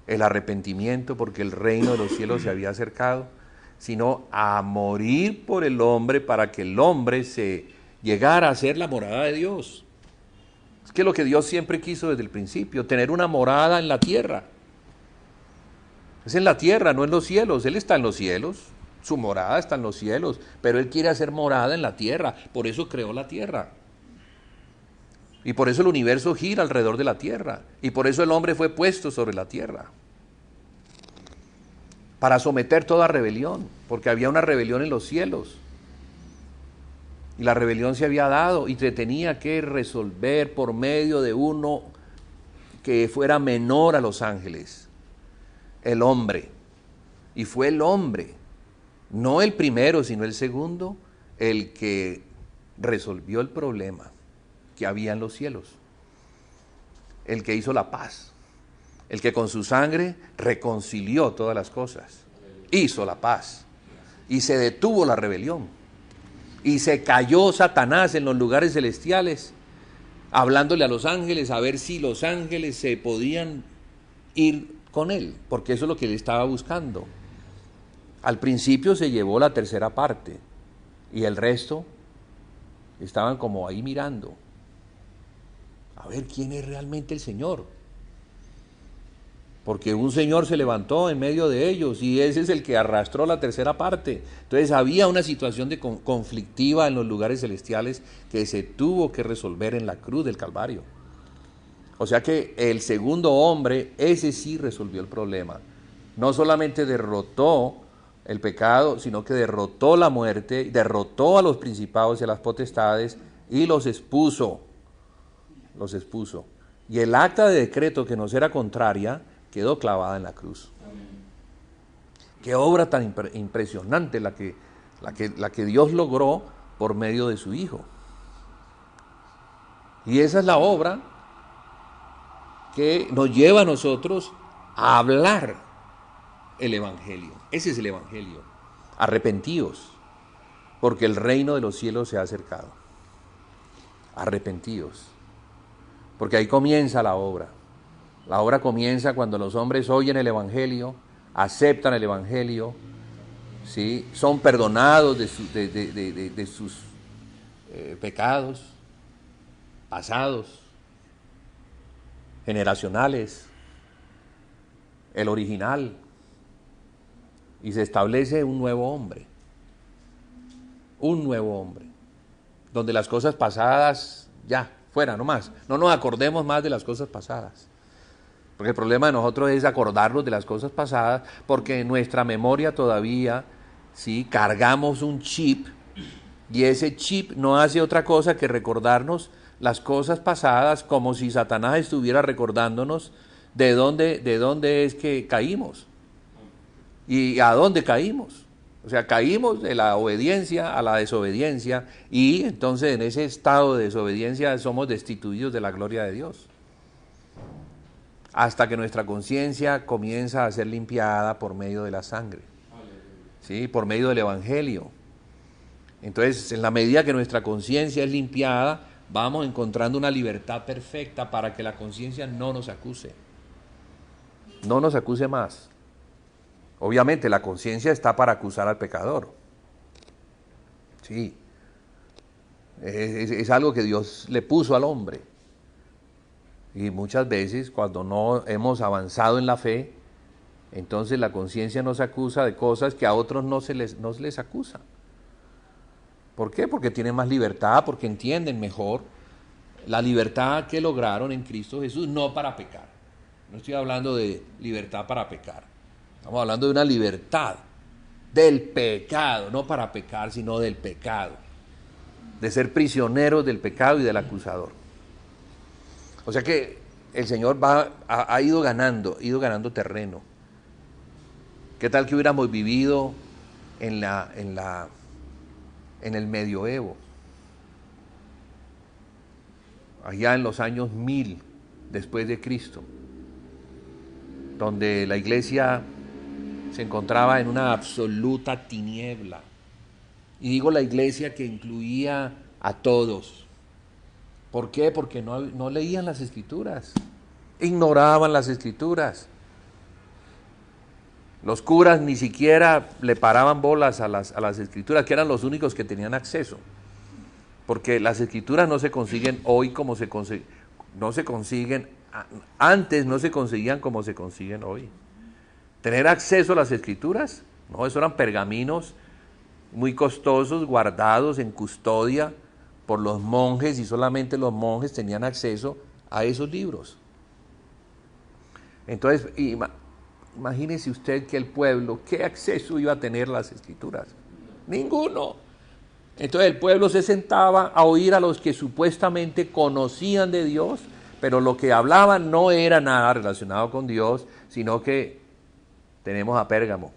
A: el arrepentimiento porque el reino de los cielos se había acercado, sino a morir por el hombre para que el hombre se llegara a ser la morada de Dios. Es que lo que Dios siempre quiso desde el principio, tener una morada en la tierra. Es en la tierra, no en los cielos. Él está en los cielos, su morada está en los cielos, pero Él quiere hacer morada en la tierra, por eso creó la tierra. Y por eso el universo gira alrededor de la tierra, y por eso el hombre fue puesto sobre la tierra. Para someter toda rebelión, porque había una rebelión en los cielos. Y la rebelión se había dado y se tenía que resolver por medio de uno que fuera menor a los ángeles, el hombre. Y fue el hombre, no el primero, sino el segundo, el que resolvió el problema que había en los cielos. El que hizo la paz. El que con su sangre reconcilió todas las cosas. Hizo la paz. Y se detuvo la rebelión. Y se cayó Satanás en los lugares celestiales, hablándole a los ángeles a ver si los ángeles se podían ir con él, porque eso es lo que él estaba buscando. Al principio se llevó la tercera parte y el resto estaban como ahí mirando a ver quién es realmente el Señor, porque un Señor se levantó en medio de ellos y ese es el que arrastró la tercera parte. Entonces había una situación de conflictiva en los lugares celestiales que se tuvo que resolver en la cruz del Calvario. O sea que el segundo hombre, ese sí resolvió el problema. No solamente derrotó el pecado, sino que derrotó la muerte, derrotó a los principados y a las potestades y los expuso. Los expuso. Y el acta de decreto que nos era contraria quedó clavada en la cruz. Qué obra tan impresionante la que Dios logró por medio de su Hijo. Y esa es la obra que nos lleva a nosotros a hablar el Evangelio. Ese es el Evangelio. Arrepentíos, porque el reino de los cielos se ha acercado. Arrepentíos, porque ahí comienza la obra. La obra comienza cuando los hombres oyen el Evangelio, aceptan el Evangelio, ¿sí? Son perdonados de sus pecados pasados, generacionales, el original, y se establece un nuevo hombre, donde las cosas pasadas ya, fuera, no más, no nos acordemos más de las cosas pasadas. Porque el problema de nosotros es acordarnos de las cosas pasadas, porque en nuestra memoria todavía, ¿sí?, cargamos un chip, y ese chip no hace otra cosa que recordarnos las cosas pasadas, como si Satanás estuviera recordándonos de dónde es que caímos y a dónde caímos. O sea, caímos de la obediencia a la desobediencia, y entonces en ese estado de desobediencia somos destituidos de la gloria de Dios, hasta que nuestra conciencia comienza a ser limpiada por medio de la sangre, ¿sí?, por medio del Evangelio. Entonces, en la medida que nuestra conciencia es limpiada, vamos encontrando una libertad perfecta para que la conciencia no nos acuse más. Obviamente la conciencia está para acusar al pecador. Sí, es algo que Dios le puso al hombre. Y muchas veces cuando no hemos avanzado en la fe, entonces la conciencia nos acusa de cosas que a otros no se les acusa. ¿Por qué? Porque tienen más libertad, porque entienden mejor la libertad que lograron en Cristo Jesús, no para pecar. No estoy hablando de libertad para pecar. Estamos hablando de una libertad del pecado, no para pecar, sino del pecado. De ser prisioneros del pecado y del acusador. O sea que el Señor ha ido ganando terreno. ¿Qué tal que hubiéramos vivido en el medioevo? Allá en los años 1000 después de Cristo, donde la iglesia se encontraba en una absoluta tiniebla, Y digo la iglesia que incluía a todos. ¿Por qué? Porque no leían las escrituras, ignoraban las escrituras. Los curas ni siquiera le paraban bolas a las escrituras, que eran los únicos que tenían acceso. Porque las escrituras no se consiguen hoy como no se consiguen, antes no se conseguían como se consiguen hoy. Tener acceso a las escrituras, no, eso eran pergaminos muy costosos, guardados en custodia por los monjes, y solamente los monjes tenían acceso a esos libros. Entonces, imagínese usted que el pueblo, ¿qué acceso iba a tener a las escrituras? Ninguno. Entonces el pueblo se sentaba a oír a los que supuestamente conocían de Dios, pero lo que hablaban no era nada relacionado con Dios, sino que tenemos a Pérgamo.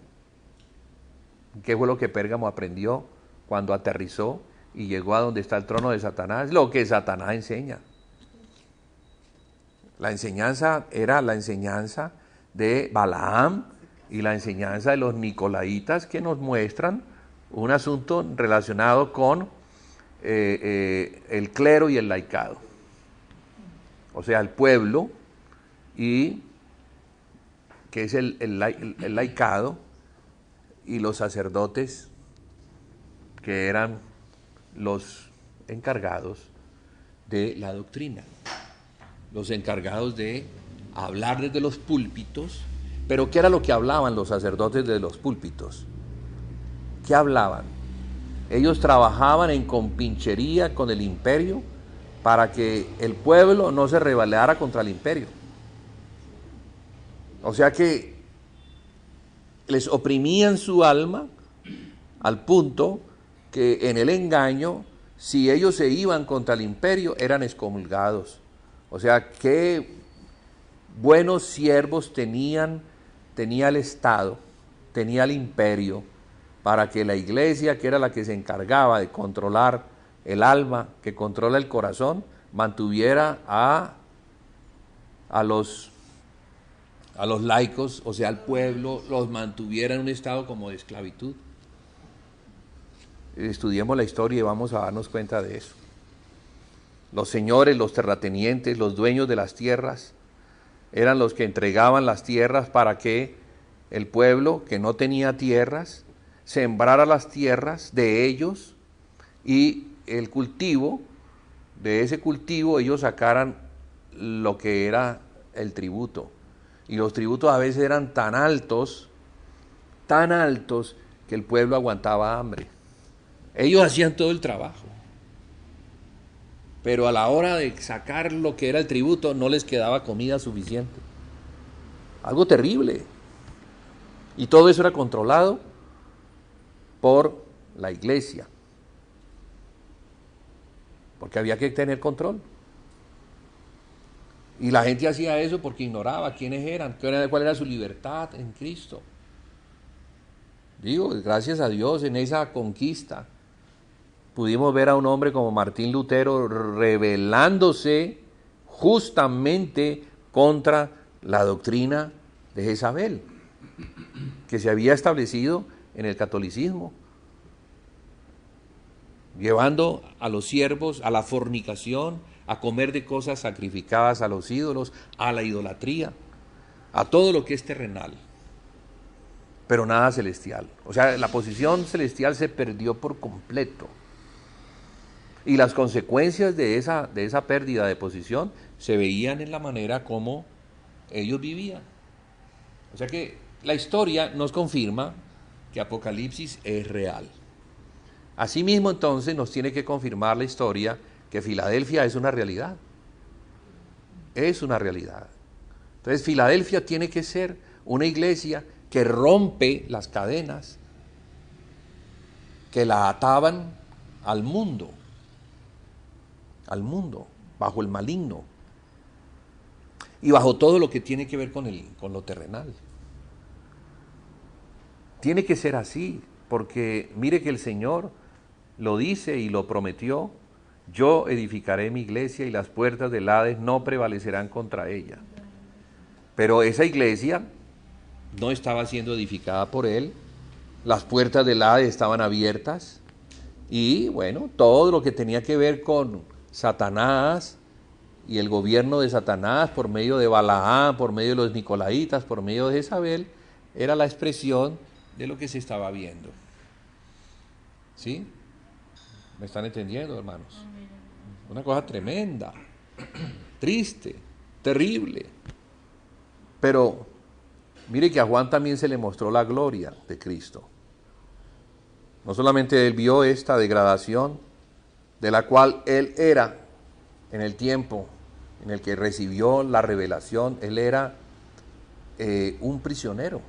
A: ¿Qué fue lo que Pérgamo aprendió cuando aterrizó y llegó a donde está el trono de Satanás? Lo que Satanás enseña. La enseñanza era la enseñanza de Balaam y la enseñanza de los nicolaitas, que nos muestran un asunto relacionado con el clero y el laicado. O sea, el pueblo, y que es el laicado, y los sacerdotes, que eran los encargados de la doctrina, los encargados de hablar desde los púlpitos. Pero ¿qué era lo que hablaban los sacerdotes de los púlpitos? ¿Qué hablaban? Ellos trabajaban en compinchería con el imperio para que el pueblo no se rebelara contra el imperio. O sea que les oprimían su alma al punto que en el engaño, si ellos se iban contra el imperio, eran excomulgados. O sea, qué buenos siervos tenía el Estado, tenía el imperio, para que la iglesia, que era la que se encargaba de controlar el alma, que controla el corazón, mantuviera a los laicos, o sea, al pueblo, los mantuviera en un estado como de esclavitud. Estudiemos la historia y vamos a darnos cuenta de eso. Los señores, los terratenientes, los dueños de las tierras, eran los que entregaban las tierras para que el pueblo que no tenía tierras sembrara las tierras de ellos, y el cultivo, de ese cultivo ellos sacaran lo que era el tributo. Y los tributos a veces eran tan altos, que el pueblo aguantaba hambre. Ellos hacían todo el trabajo, pero a la hora de sacar lo que era el tributo no les quedaba comida suficiente. Algo terrible. Y todo eso era controlado por la iglesia, porque había que tener control. Y la gente hacía eso porque ignoraba quiénes eran, cuál era su libertad en Cristo. Digo, gracias a Dios, en esa conquista pudimos ver a un hombre como Martín Lutero rebelándose justamente contra la doctrina de Jezabel, que se había establecido en el catolicismo, llevando a los siervos a la fornicación, a comer de cosas sacrificadas a los ídolos, a la idolatría, a todo lo que es terrenal, pero nada celestial. O sea, la posición celestial se perdió por completo. Y las consecuencias de esa pérdida de posición se veían en la manera como ellos vivían. O sea que la historia nos confirma que Apocalipsis es real. Asimismo, entonces, nos tiene que confirmar la historia que Filadelfia es una realidad. Es una realidad. Entonces, Filadelfia tiene que ser una iglesia que rompe las cadenas que la ataban al mundo, bajo el maligno y bajo todo lo que tiene que ver con lo terrenal. Tiene que ser así, porque mire que el Señor lo dice y lo prometió: yo edificaré mi iglesia y las puertas del Hades no prevalecerán contra ella. Pero esa iglesia no estaba siendo edificada por él, las puertas del Hades estaban abiertas, Y bueno, todo lo que tenía que ver con Satanás y el gobierno de Satanás por medio de Balaam, por medio de los Nicolaitas, por medio de Jezabel, era la expresión de lo que se estaba viendo. ¿Sí? ¿Me están entendiendo, hermanos? Una cosa tremenda, triste, terrible. Pero mire que a Juan también se le mostró la gloria de Cristo. No solamente él vio esta degradación, de la cual él era, en el tiempo en el que recibió la revelación, él era un prisionero.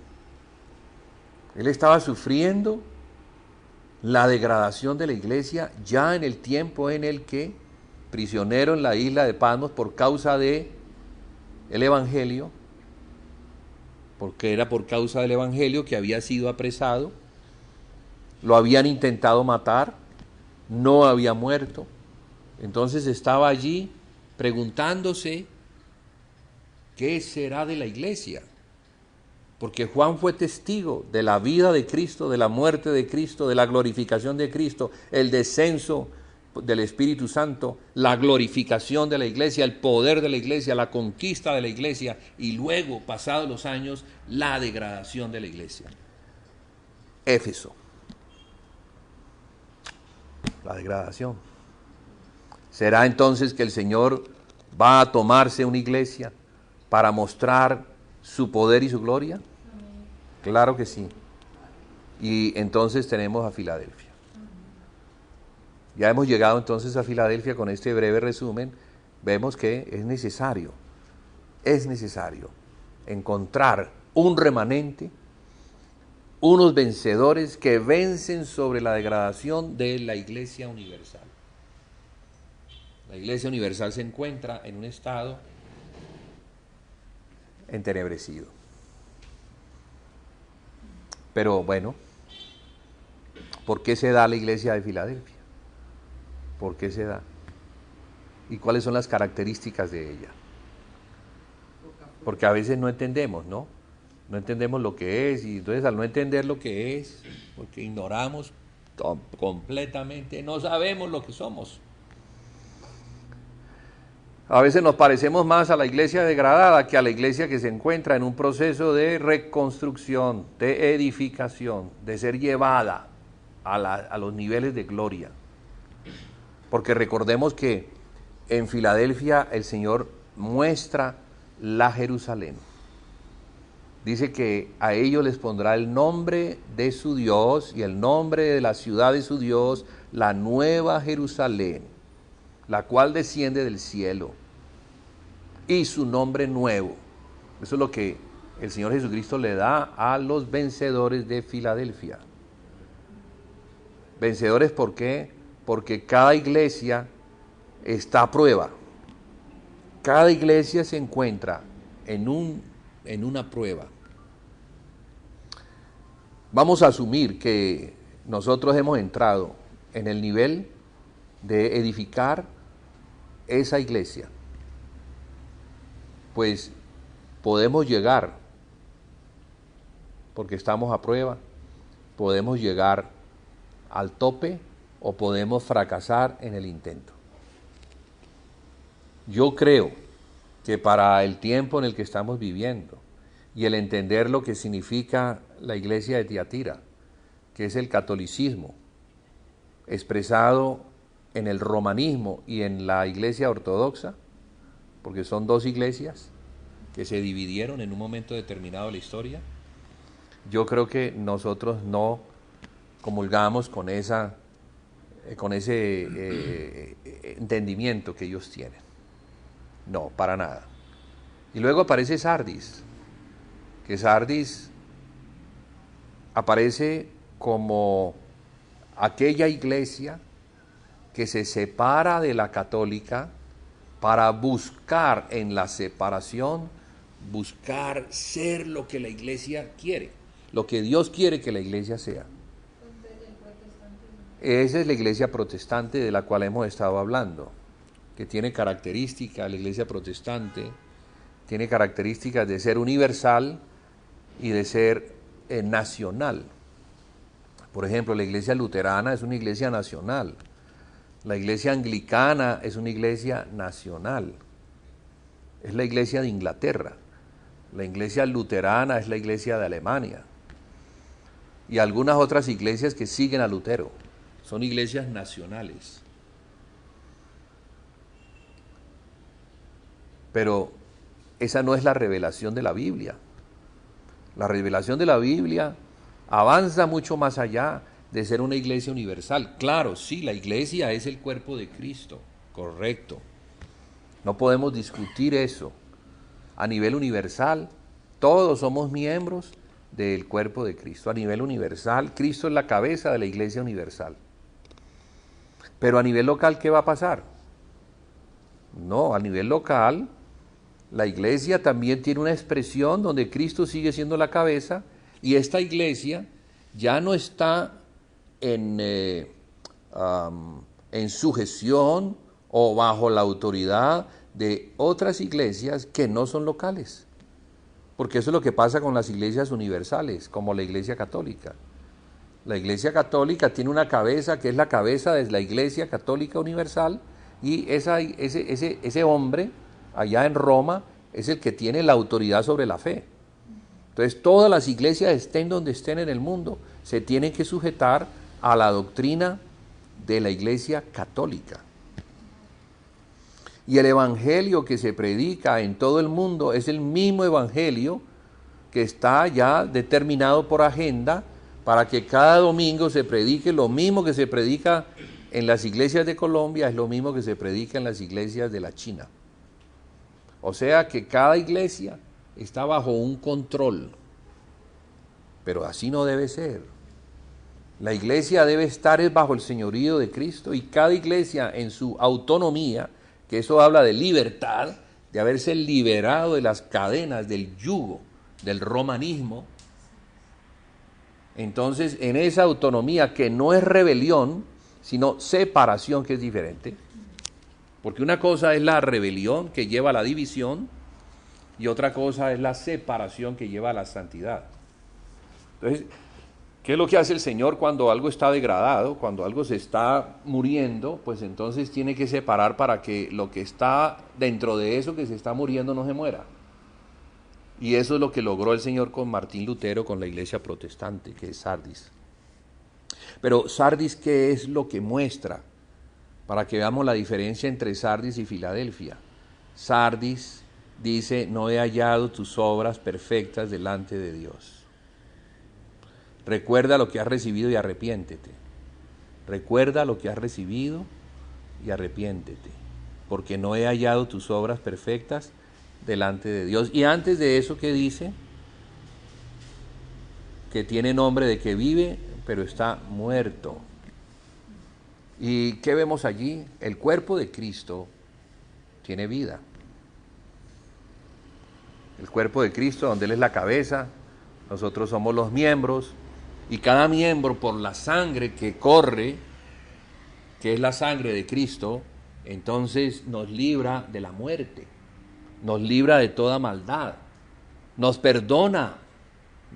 A: Él estaba sufriendo la degradación de la iglesia ya en el tiempo en el que, prisionero en la isla de Patmos por causa de el evangelio, porque era por causa del evangelio que había sido apresado, lo habían intentado matar, no había muerto, entonces estaba allí preguntándose qué será de la iglesia, porque Juan fue testigo de la vida de Cristo, de la muerte de Cristo, de la glorificación de Cristo, el descenso del Espíritu Santo, la glorificación de la iglesia, el poder de la iglesia, la conquista de la iglesia y luego, pasados los años, la degradación de la iglesia. Éfeso. La degradación. ¿Será entonces que el Señor va a tomarse una iglesia para mostrar su poder y su gloria? Claro que sí. Y entonces tenemos a Filadelfia. Ya hemos llegado entonces a Filadelfia con este breve resumen. Vemos que es necesario encontrar un remanente, unos vencedores que vencen sobre la degradación de la Iglesia Universal. La Iglesia Universal se encuentra en un estado entenebrecido. Pero bueno, ¿por qué se da la Iglesia de Filadelfia? ¿Por qué se da? ¿Y cuáles son las características de ella? Porque a veces no entendemos, ¿no? No entendemos lo que es, y entonces al no entender lo que es, porque ignoramos completamente, no sabemos lo que somos. A veces nos parecemos más a la iglesia degradada que a la iglesia que se encuentra en un proceso de reconstrucción, de edificación, de ser llevada a los niveles de gloria. Porque recordemos que en Filadelfia el Señor muestra la Jerusalén. Dice que a ellos les pondrá el nombre de su Dios y el nombre de la ciudad de su Dios, la nueva Jerusalén, la cual desciende del cielo, y su nombre nuevo. Eso es lo que el Señor Jesucristo le da a los vencedores de Filadelfia. Vencedores, ¿por qué? Porque cada iglesia está a prueba. Cada iglesia se encuentra en una prueba. Vamos a asumir que nosotros hemos entrado en el nivel de edificar esa iglesia. Pues podemos llegar, porque estamos a prueba, podemos llegar al tope o podemos fracasar en el intento. Yo creo que para el tiempo en el que estamos viviendo y el entender lo que significa la iglesia de Tiatira, que es el catolicismo expresado en el romanismo y en la iglesia ortodoxa, porque son dos iglesias que se dividieron en un momento determinado de la historia, yo creo que nosotros no comulgamos con ese entendimiento que ellos tienen. No, para nada. Y luego aparece Sardis, que Sardis aparece como aquella iglesia que se separa de la católica para buscar en la separación, buscar ser lo que la iglesia quiere, lo que Dios quiere que la iglesia sea. Esa es la iglesia protestante de la cual hemos estado hablando, que tiene características, la iglesia protestante tiene características de ser universal y de ser nacional. Por ejemplo, la iglesia luterana es una iglesia nacional. La iglesia anglicana es una iglesia nacional. Es la iglesia de Inglaterra. La iglesia luterana es la iglesia de Alemania. Y algunas otras iglesias que siguen a Lutero. Son iglesias nacionales. Pero esa no es la revelación de la Biblia. La revelación de la Biblia avanza mucho más allá de ser una iglesia universal. Claro, sí, la iglesia es el cuerpo de Cristo, correcto. No podemos discutir eso. A nivel universal, todos somos miembros del cuerpo de Cristo. A nivel universal, Cristo es la cabeza de la iglesia universal. Pero a nivel local, ¿qué va a pasar? No, a nivel local, la iglesia también tiene una expresión donde Cristo sigue siendo la cabeza y esta iglesia ya no está en sujeción o bajo la autoridad de otras iglesias que no son locales. Porque eso es lo que pasa con las iglesias universales, como la iglesia católica. La iglesia católica tiene una cabeza que es la cabeza de la iglesia católica universal y ese hombre allá en Roma es el que tiene la autoridad sobre la fe. Entonces todas las iglesias, estén donde estén en el mundo, se tienen que sujetar a la doctrina de la iglesia católica. Y el evangelio que se predica en todo el mundo es el mismo evangelio que está ya determinado por agenda para que cada domingo se predique lo mismo que se predica en las iglesias de Colombia, es lo mismo que se predica en las iglesias de la China. O sea que cada iglesia está bajo un control, pero así no debe ser. La iglesia debe estar bajo el señorío de Cristo y cada iglesia en su autonomía, que eso habla de libertad, de haberse liberado de las cadenas, del yugo, del romanismo. Entonces, en esa autonomía que no es rebelión, sino separación, que es diferente, porque una cosa es la rebelión que lleva a la división y otra cosa es la separación que lleva a la santidad. Entonces, ¿qué es lo que hace el Señor cuando algo está degradado, cuando algo se está muriendo? Pues entonces tiene que separar para que lo que está dentro de eso que se está muriendo no se muera. Y eso es lo que logró el Señor con Martín Lutero, con la iglesia protestante, que es Sardis. Pero Sardis, ¿qué es lo que muestra? Para que veamos la diferencia entre Sardis y Filadelfia. Sardis dice, no he hallado tus obras perfectas delante de Dios. Recuerda lo que has recibido y arrepiéntete. Recuerda lo que has recibido y arrepiéntete, porque no he hallado tus obras perfectas delante de Dios. Y antes de eso, ¿qué dice? Que tiene nombre de que vive, pero está muerto. ¿Y qué vemos allí? El cuerpo de Cristo tiene vida. El cuerpo de Cristo, donde Él es la cabeza, nosotros somos los miembros, y cada miembro, por la sangre que corre, que es la sangre de Cristo, entonces nos libra de la muerte, nos libra de toda maldad, nos perdona,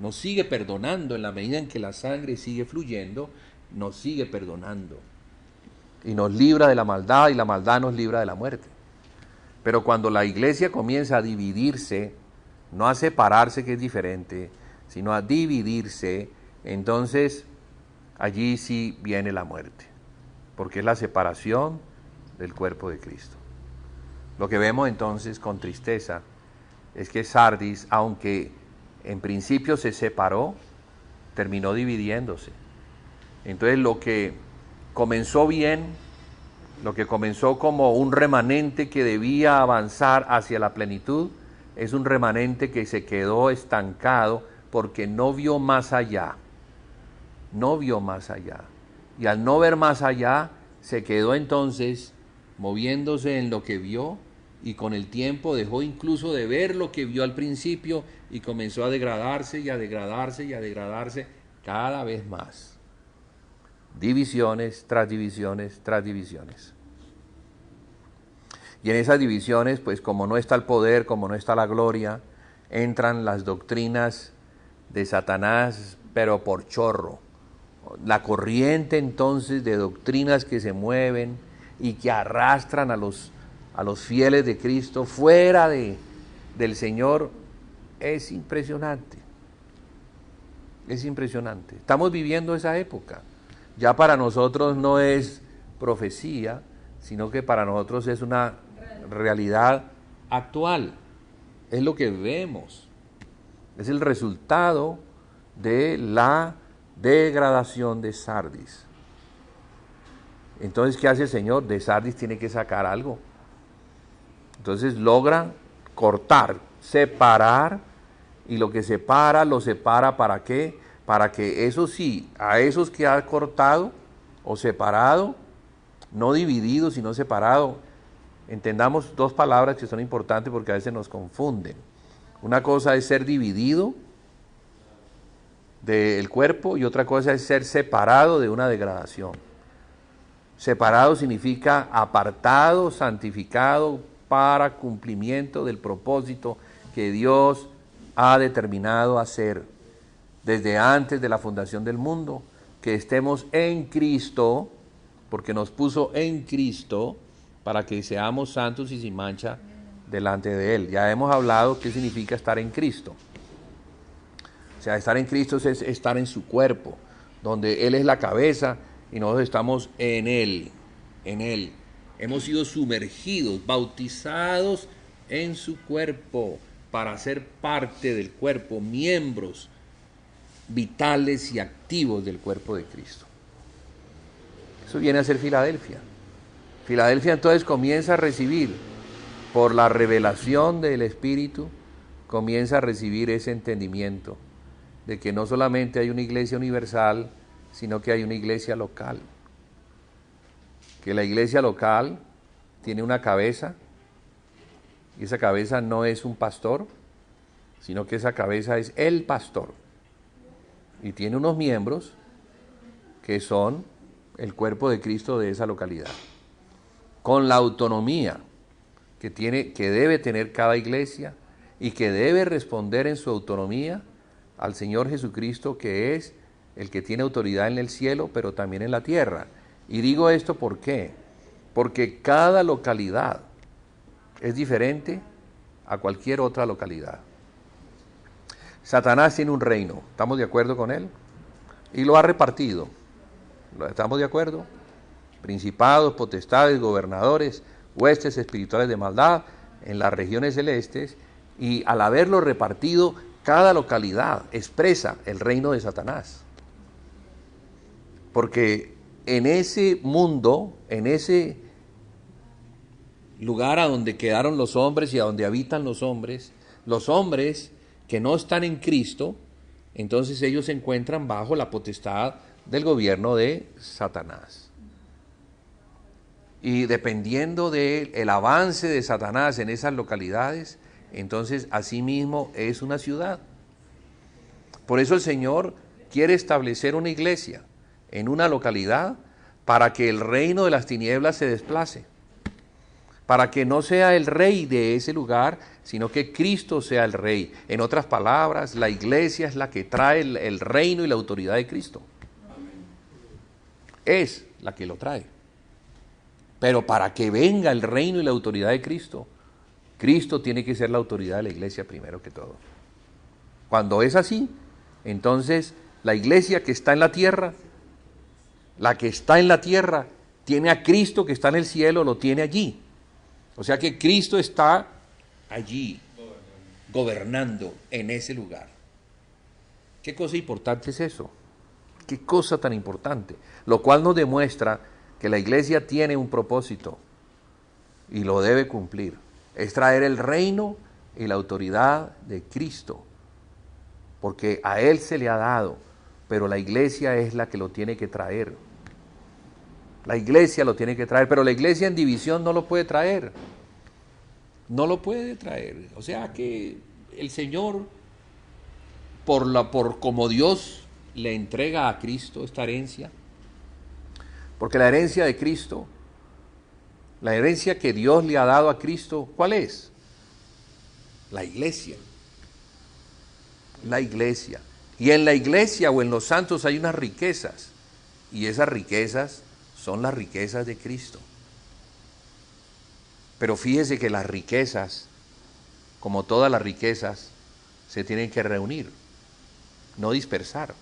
A: nos sigue perdonando en la medida en que la sangre sigue fluyendo, nos sigue perdonando. Y nos libra de la maldad y la maldad nos libra de la muerte. Pero cuando la iglesia comienza a dividirse, no a separarse, que es diferente, sino a dividirse, entonces allí sí viene la muerte, porque es la separación del cuerpo de Cristo. Lo que vemos entonces con tristeza es que Sardis, aunque en principio se separó, terminó dividiéndose. Entonces lo que comenzó bien, lo que comenzó como un remanente que debía avanzar hacia la plenitud, es un remanente que se quedó estancado porque no vio más allá. No vio más allá. Y al no ver más allá, se quedó entonces moviéndose en lo que vio y con el tiempo dejó incluso de ver lo que vio al principio y comenzó a degradarse y a degradarse y a degradarse cada vez más. Divisiones tras divisiones tras divisiones. Y en esas divisiones, pues como no está el poder, como no está la gloria, entran las doctrinas de Satanás, pero por chorro. la corriente entonces de doctrinas que se mueven y que arrastran a los fieles de Cristo fuera del Señor, es impresionante. Es impresionante. Estamos viviendo esa época. Ya para nosotros no es profecía, sino que para nosotros es una realidad actual. Es lo que vemos. Es el resultado de la degradación de Sardis. Entonces, ¿qué hace el Señor? De Sardis tiene que sacar algo. Entonces logra cortar, separar, y lo que separa, lo separa ¿para qué? Para que eso sí, a esos que ha cortado o separado, no dividido, sino separado, entendamos dos palabras que son importantes porque a veces nos confunden. Una cosa es ser dividido del cuerpo y otra cosa es ser separado de una degradación. Separado significa apartado, santificado para cumplimiento del propósito que Dios ha determinado hacer desde antes de la fundación del mundo, que estemos en Cristo, porque nos puso en Cristo para que seamos santos y sin mancha delante de Él. Ya hemos hablado qué significa estar en Cristo. O sea, estar en Cristo es estar en su cuerpo, donde Él es la cabeza y nosotros estamos en Él, en Él. Hemos sido sumergidos, bautizados en su cuerpo para ser parte del cuerpo, miembros vitales y activos del cuerpo de Cristo. Eso viene a ser Filadelfia. Filadelfia entonces comienza a recibir, por la revelación del Espíritu, comienza a recibir ese entendimiento de que no solamente hay una iglesia universal, sino que hay una iglesia local. Que la iglesia local tiene una cabeza, y esa cabeza no es un pastor, sino que esa cabeza es el pastor. Y tiene unos miembros que son el cuerpo de Cristo de esa localidad. Con la autonomía que debe tener cada iglesia y que debe responder en su autonomía al Señor Jesucristo, que es el que tiene autoridad en el cielo, pero también en la tierra. Y digo esto ¿por qué? Porque cada localidad es diferente a cualquier otra localidad. Satanás tiene un reino, ¿estamos de acuerdo con él? Y lo ha repartido, ¿estamos de acuerdo? Principados, potestades, gobernadores, huestes espirituales de maldad en las regiones celestes, y al haberlo repartido, cada localidad expresa el reino de Satanás. Porque en ese mundo, en ese lugar a donde quedaron los hombres y a donde habitan los hombres que no están en Cristo, entonces ellos se encuentran bajo la potestad del gobierno de Satanás. Y dependiendo del avance de Satanás en esas localidades, entonces asimismo es una ciudad. Por eso el Señor quiere establecer una iglesia en una localidad para que el reino de las tinieblas se desplace, para que no sea el rey de ese lugar, sino que Cristo sea el rey. En otras palabras, la iglesia es la que trae el reino y la autoridad de Cristo. Es la que lo trae. Pero para que venga el reino y la autoridad de Cristo, Cristo tiene que ser la autoridad de la iglesia primero que todo. Cuando es así, entonces la iglesia que está en la tierra, la que está en la tierra, tiene a Cristo que está en el cielo, lo tiene allí. O sea que Cristo está allí, gobernando en ese lugar. ¿Qué cosa importante es eso? ¿Qué cosa tan importante? Lo cual nos demuestra que la iglesia tiene un propósito y lo debe cumplir. Es traer el reino y la autoridad de Cristo, porque a Él se le ha dado, pero la iglesia es la que lo tiene que traer. La iglesia lo tiene que traer, pero la iglesia en división no lo puede traer. No lo puede traer. O sea que el Señor, por como Dios le entrega a Cristo esta herencia, porque la herencia de Cristo, la herencia que Dios le ha dado a Cristo, ¿cuál es? La iglesia. La iglesia. Y en la iglesia o en los santos hay unas riquezas, y esas riquezas son las riquezas de Cristo. Pero fíjese que las riquezas, como todas las riquezas, se tienen que reunir, no dispersar.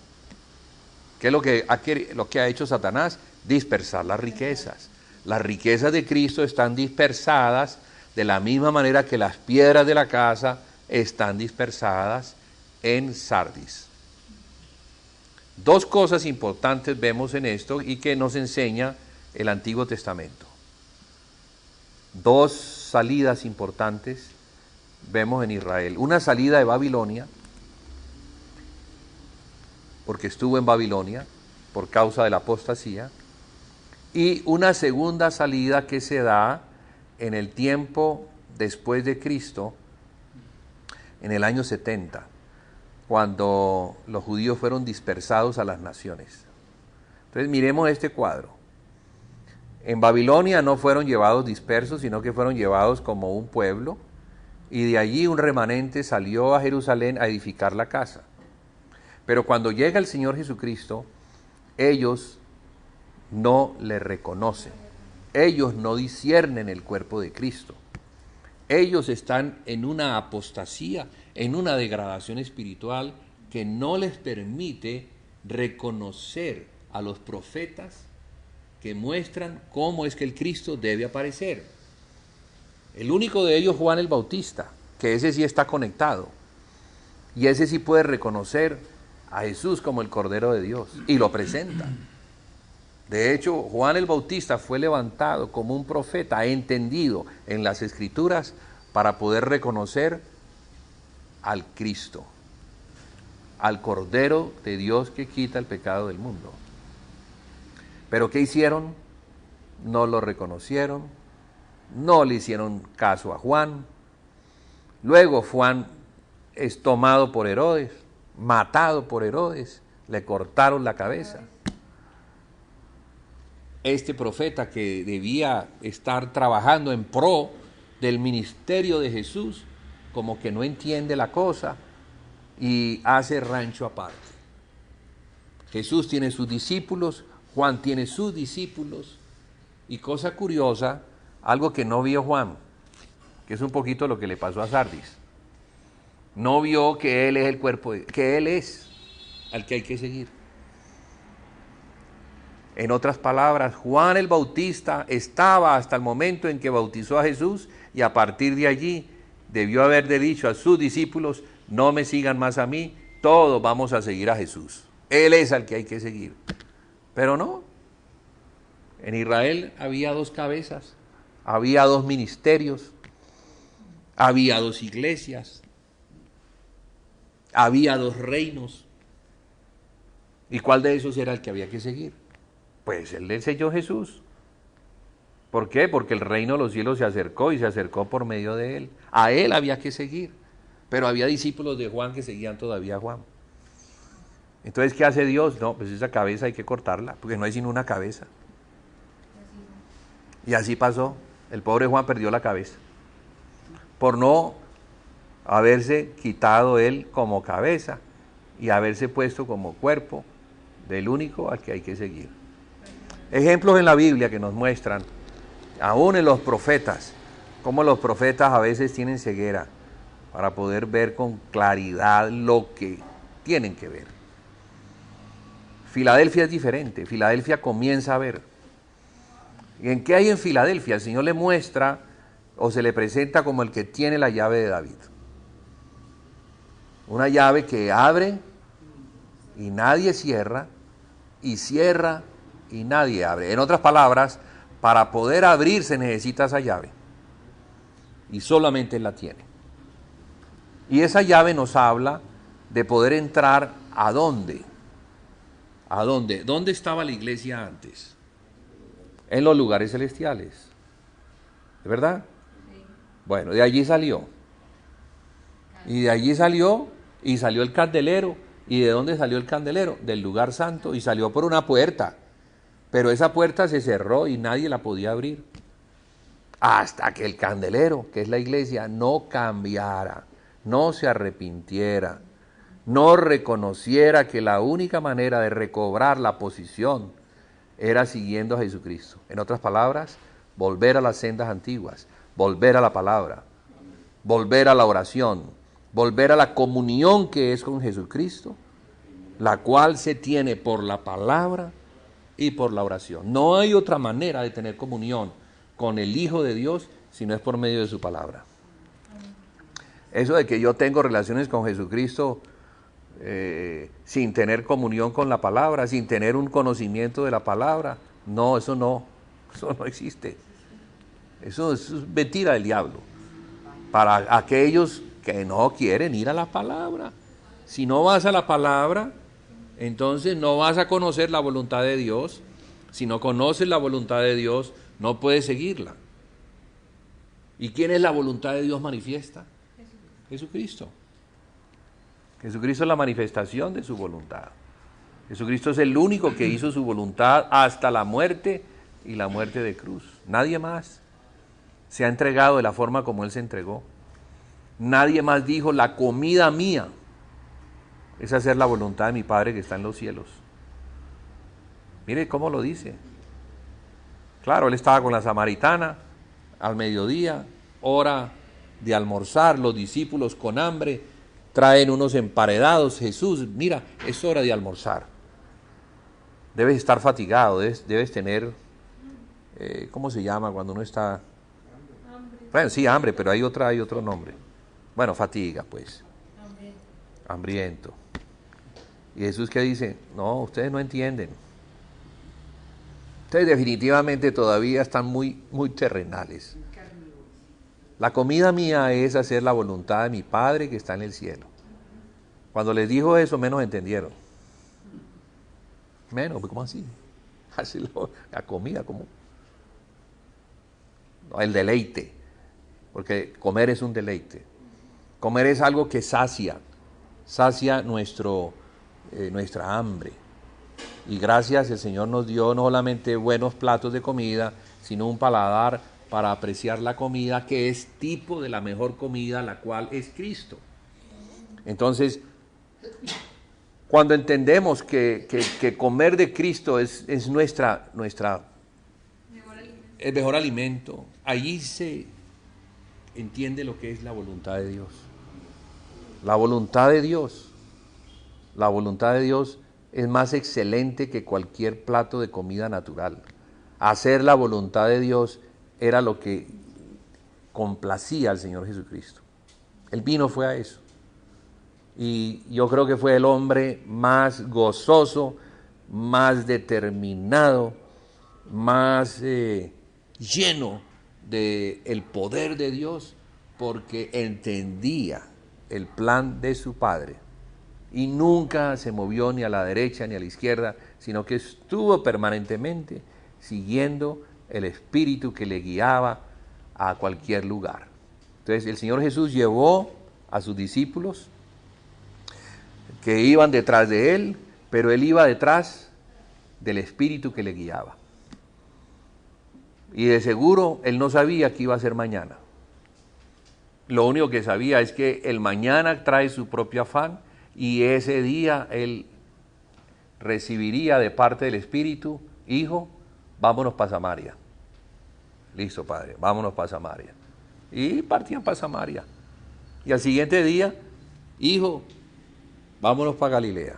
A: ¿Qué es lo que ha hecho Satanás? Dispersar las riquezas. Las riquezas de Cristo están dispersadas de la misma manera que las piedras de la casa están dispersadas en Sardis. Dos cosas importantes vemos en esto y que nos enseña el Antiguo Testamento. Dos salidas importantes vemos en Israel. Una salida de Babilonia, porque estuvo en Babilonia por causa de la apostasía, y una segunda salida que se da en el tiempo después de Cristo, en el año 70, cuando los judíos fueron dispersados a las naciones. Entonces miremos este cuadro. En Babilonia no fueron llevados dispersos, sino que fueron llevados como un pueblo, y de allí un remanente salió a Jerusalén a edificar la casa. Pero cuando llega el Señor Jesucristo, ellos no le reconocen, ellos no disciernen el cuerpo de Cristo. Ellos están en una apostasía, en una degradación espiritual que no les permite reconocer a los profetas que muestran cómo es que el Cristo debe aparecer. El único de ellos, Juan el Bautista, que ese sí está conectado, y ese sí puede reconocer a Jesús como el Cordero de Dios, y lo presenta. De hecho, Juan el Bautista fue levantado como un profeta entendido en las Escrituras para poder reconocer al Cristo, al Cordero de Dios que quita el pecado del mundo. Pero ¿qué hicieron? No lo reconocieron, no le hicieron caso a Juan. Luego Juan es tomado por Herodes, matado por Herodes, le cortaron la cabeza. Este profeta que debía estar trabajando en pro del ministerio de Jesús, como que no entiende la cosa y hace rancho aparte. Jesús tiene sus discípulos, Juan tiene sus discípulos, y cosa curiosa, algo que no vio Juan, que es un poquito lo que le pasó a Sardis. No vio que él es el cuerpo, que él es al que hay que seguir. En otras palabras, Juan el Bautista estaba hasta el momento en que bautizó a Jesús, y a partir de allí debió haberle dicho a sus discípulos: no me sigan más a mí, todos vamos a seguir a Jesús. Él es al que hay que seguir. Pero no. En Israel había dos cabezas, había dos ministerios, había dos iglesias, había dos reinos. ¿Y cuál de esos era el que había que seguir? Pues el del Señor Jesús. ¿Por qué? Porque el reino de los cielos se acercó, y se acercó por medio de él. A él había que seguir. Pero había discípulos de Juan que seguían todavía a Juan. Entonces, ¿qué hace Dios? No, pues esa cabeza hay que cortarla, porque no hay sino una cabeza. Y así pasó. El pobre Juan perdió la cabeza por no haberse quitado él como cabeza y haberse puesto como cuerpo del único al que hay que seguir. Ejemplos en la Biblia que nos muestran, aún en los profetas, cómo los profetas a veces tienen ceguera para poder ver con claridad lo que tienen que ver. Filadelfia es diferente. Filadelfia comienza a ver. ¿En qué hay en Filadelfia? El Señor le muestra o se le presenta como el que tiene la llave de David. Una llave que abre y nadie cierra, y cierra y nadie abre. En otras palabras, para poder abrir se necesita esa llave, y solamente Él la tiene. Y esa llave nos habla de poder entrar ¿a dónde? ¿A dónde? ¿Dónde estaba la iglesia antes? En los lugares celestiales. ¿De verdad? Sí. Bueno, de allí salió. Y de allí salió, y salió el candelero. ¿Y de dónde salió el candelero? Del lugar santo, y salió por una puerta. Pero esa puerta se cerró y nadie la podía abrir. Hasta que el candelero, que es la iglesia, no cambiara, no se arrepintiera, no reconociera que la única manera de recobrar la posición era siguiendo a Jesucristo. En otras palabras, volver a las sendas antiguas, volver a la palabra, volver a la oración, volver a la comunión que es con Jesucristo, la cual se tiene por la palabra y por la oración. No hay otra manera de tener comunión con el Hijo de Dios si no es por medio de su palabra. Eso de que yo tengo relaciones con Jesucristo sin tener comunión con la palabra, sin tener un conocimiento de la palabra, no, eso no existe. Eso es mentira del diablo. Para aquellos que no quieren ir a la palabra. Si no vas a la palabra, entonces no vas a conocer la voluntad de Dios. Si no conoces la voluntad de Dios, no puedes seguirla. ¿Y quién es la voluntad de Dios manifiesta? Jesucristo. Jesucristo es la manifestación de su voluntad. Jesucristo es el único que hizo su voluntad hasta la muerte y la muerte de cruz. Nadie más se ha entregado de la forma como Él se entregó. Nadie más dijo, la comida mía es hacer la voluntad de mi Padre que está en los cielos. Mire cómo lo dice. Claro, Él estaba con la samaritana al mediodía, hora de almorzar, los discípulos con hambre, traen unos emparedados. Jesús, mira, es hora de almorzar. Debes estar fatigado, debes tener, ¿cómo se llama cuando uno está? Bueno, sí, hambre, pero hay otro nombre. Bueno, fatiga, pues. Hambriento. Y Jesús, ¿qué dice? No, ustedes no entienden. Ustedes definitivamente todavía están muy, muy terrenales. La comida mía es hacer la voluntad de mi Padre que está en el cielo. Cuando les dijo eso, menos entendieron. Menos, ¿cómo así? La comida, ¿cómo? No, el deleite. Porque comer es un deleite. Comer es algo que sacia nuestra hambre. Y gracias, el Señor nos dio no solamente buenos platos de comida, sino un paladar para apreciar la comida, que es tipo de la mejor comida, la cual es Cristo. Entonces, cuando entendemos que comer de Cristo es el mejor alimento, allí se entiende lo que es la voluntad de Dios. La voluntad de Dios es más excelente que cualquier plato de comida natural. Hacer la voluntad de Dios era lo que complacía al Señor Jesucristo. Él vino fue a eso. Y yo creo que fue el hombre más gozoso, más determinado, más lleno del poder de Dios, porque entendía el plan de su Padre. Y nunca se movió ni a la derecha ni a la izquierda, sino que estuvo permanentemente siguiendo el Espíritu que le guiaba a cualquier lugar. Entonces el Señor Jesús llevó a sus discípulos que iban detrás de Él, pero Él iba detrás del Espíritu que le guiaba. Y de seguro Él no sabía qué iba a ser mañana. Lo único que sabía es que el mañana trae su propio afán, y ese día Él recibiría de parte del Espíritu: hijo, vámonos para Samaria. Listo, Padre, vámonos para Samaria. Y partían para Samaria. Y al siguiente día: hijo, vámonos para Galilea.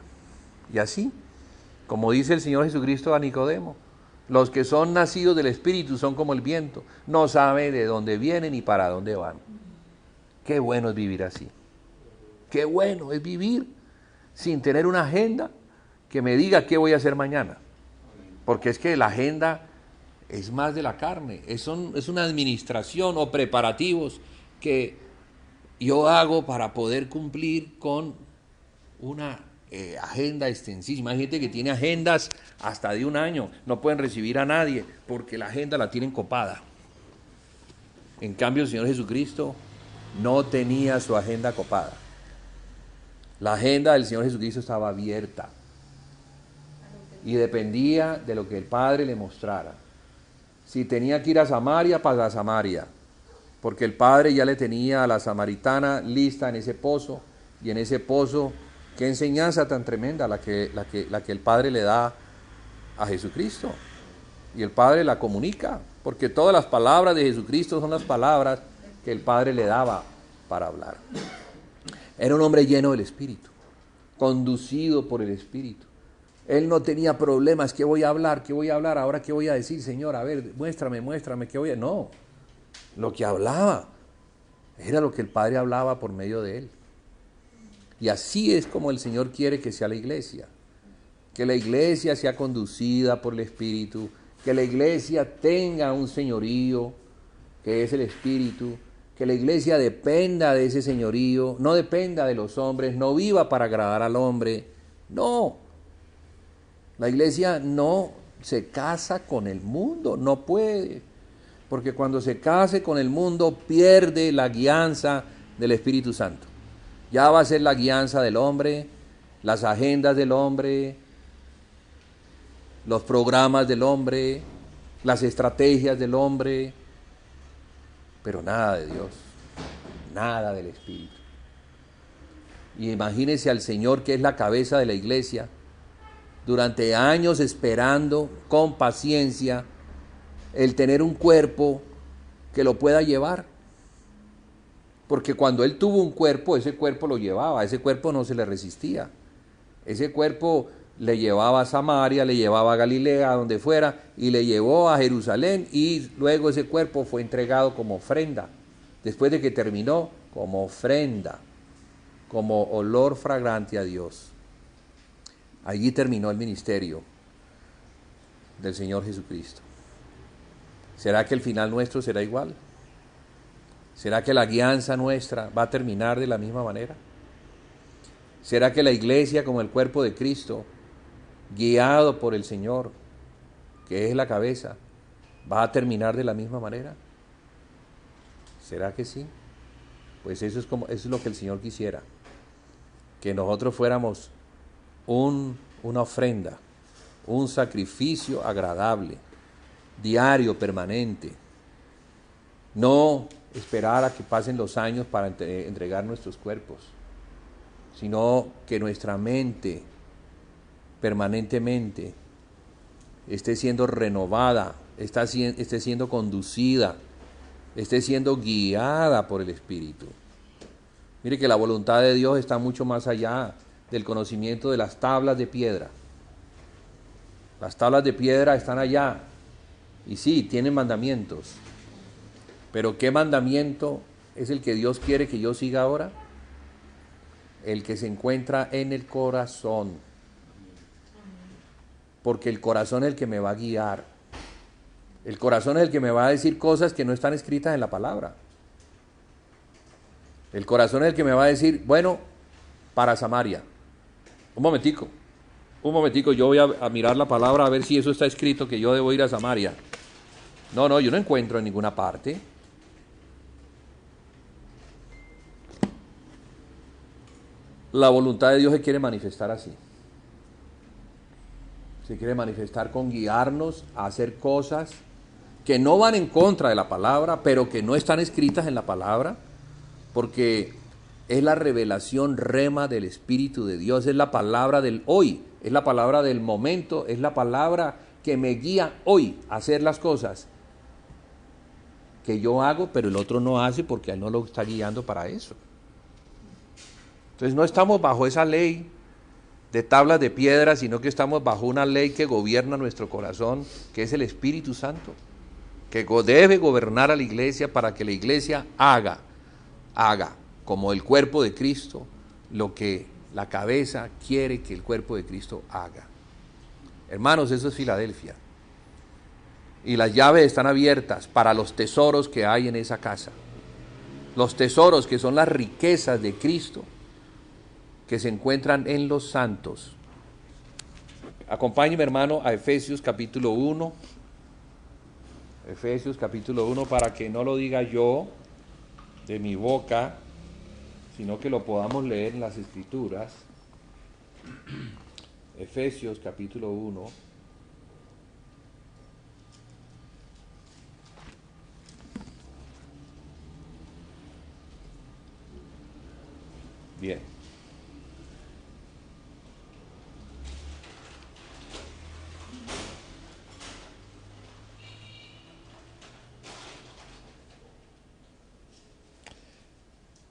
A: Y así, como dice el Señor Jesucristo a Nicodemo, los que son nacidos del Espíritu son como el viento, no saben de dónde vienen ni para dónde van. Qué bueno es vivir así. Qué bueno es vivir sin tener una agenda que me diga qué voy a hacer mañana. Porque es que la agenda es más de la carne, es una administración o preparativos que yo hago para poder cumplir con una agenda extensísima. Hay gente que tiene agendas hasta de un año, no pueden recibir a nadie porque la agenda la tienen copada. En cambio, el Señor Jesucristo no tenía su agenda copada. La agenda del Señor Jesucristo estaba abierta y dependía de lo que el Padre le mostrara. Si tenía que ir a Samaria, para Samaria, porque el Padre ya le tenía a la samaritana lista en ese pozo, y en ese pozo Qué enseñanza tan tremenda la que el Padre le da a Jesucristo. Y el Padre la comunica, porque todas las palabras de Jesucristo son las palabras que el Padre le daba para hablar. Era un hombre lleno del Espíritu, conducido por el Espíritu. Él no tenía problemas. ¿Qué voy a hablar? ¿Qué voy a hablar? ¿Ahora qué voy a decir, Señor? A ver, muéstrame, ¿qué voy a...? No, lo que hablaba era lo que el Padre hablaba por medio de él. Y así es como el Señor quiere que sea la iglesia. Que la iglesia sea conducida por el Espíritu, que la iglesia tenga un señorío, que es el Espíritu, que la iglesia dependa de ese señorío, no dependa de los hombres, no viva para agradar al hombre. No, la iglesia no se casa con el mundo, no puede, porque cuando se case con el mundo pierde la guianza del Espíritu Santo. Ya va a ser la guianza del hombre, las agendas del hombre, los programas del hombre, las estrategias del hombre, pero nada de Dios, nada del Espíritu. Y imagínese al Señor, que es la cabeza de la iglesia, durante años esperando con paciencia el tener un cuerpo que lo pueda llevar. Porque cuando Él tuvo un cuerpo, ese cuerpo lo llevaba, ese cuerpo no se le resistía. Ese cuerpo le llevaba a Samaria, le llevaba a Galilea, a donde fuera, y le llevó a Jerusalén, y luego ese cuerpo fue entregado como ofrenda. Después de que terminó, como ofrenda, como olor fragante a Dios. Allí terminó el ministerio del Señor Jesucristo. ¿Será que el final nuestro será igual? ¿Será que la guianza nuestra va a terminar de la misma manera? ¿Será que la iglesia, como el cuerpo de Cristo, guiado por el Señor, que es la cabeza, va a terminar de la misma manera? ¿Será que sí? Pues eso es lo que el Señor quisiera, que nosotros fuéramos una ofrenda, un sacrificio agradable, diario, permanente. No esperar a que pasen los años para entregar nuestros cuerpos, sino que nuestra mente permanentemente esté siendo renovada, esté siendo conducida, esté siendo guiada por el Espíritu. Mire que la voluntad de Dios está mucho más allá del conocimiento de las tablas de piedra. Las tablas de piedra están allá, y sí, tienen mandamientos, pero ¿qué mandamiento es el que Dios quiere que yo siga ahora? El que se encuentra en el corazón, porque el corazón es el que me va a guiar. El corazón es el que me va a decir cosas que no están escritas en la palabra. El corazón es el que me va a decir, bueno, para Samaria. Un momentico, yo voy a mirar la palabra a ver si eso está escrito, que yo debo ir a Samaria. No, yo no encuentro en ninguna parte. La voluntad de Dios se quiere manifestar así. Se quiere manifestar con guiarnos a hacer cosas que no van en contra de la palabra, pero que no están escritas en la palabra, porque es la revelación rema del Espíritu de Dios, es la palabra del hoy, es la palabra del momento, es la palabra que me guía hoy a hacer las cosas que yo hago, pero el otro no hace porque él no lo está guiando para eso. Entonces no estamos bajo esa ley de tablas de piedra, sino que estamos bajo una ley que gobierna nuestro corazón, que es el Espíritu Santo, que debe gobernar a la iglesia para que la iglesia haga como el cuerpo de Cristo lo que la cabeza quiere que el cuerpo de Cristo haga. Hermanos, eso es Filadelfia. Y las llaves están abiertas para los tesoros que hay en esa casa. Los tesoros que son las riquezas de Cristo que se encuentran en los santos. Acompáñeme, hermano, a Efesios capítulo 1. Efesios capítulo 1, para que no lo diga yo de mi boca, sino que lo podamos leer en las Escrituras. Efesios capítulo 1. Bien.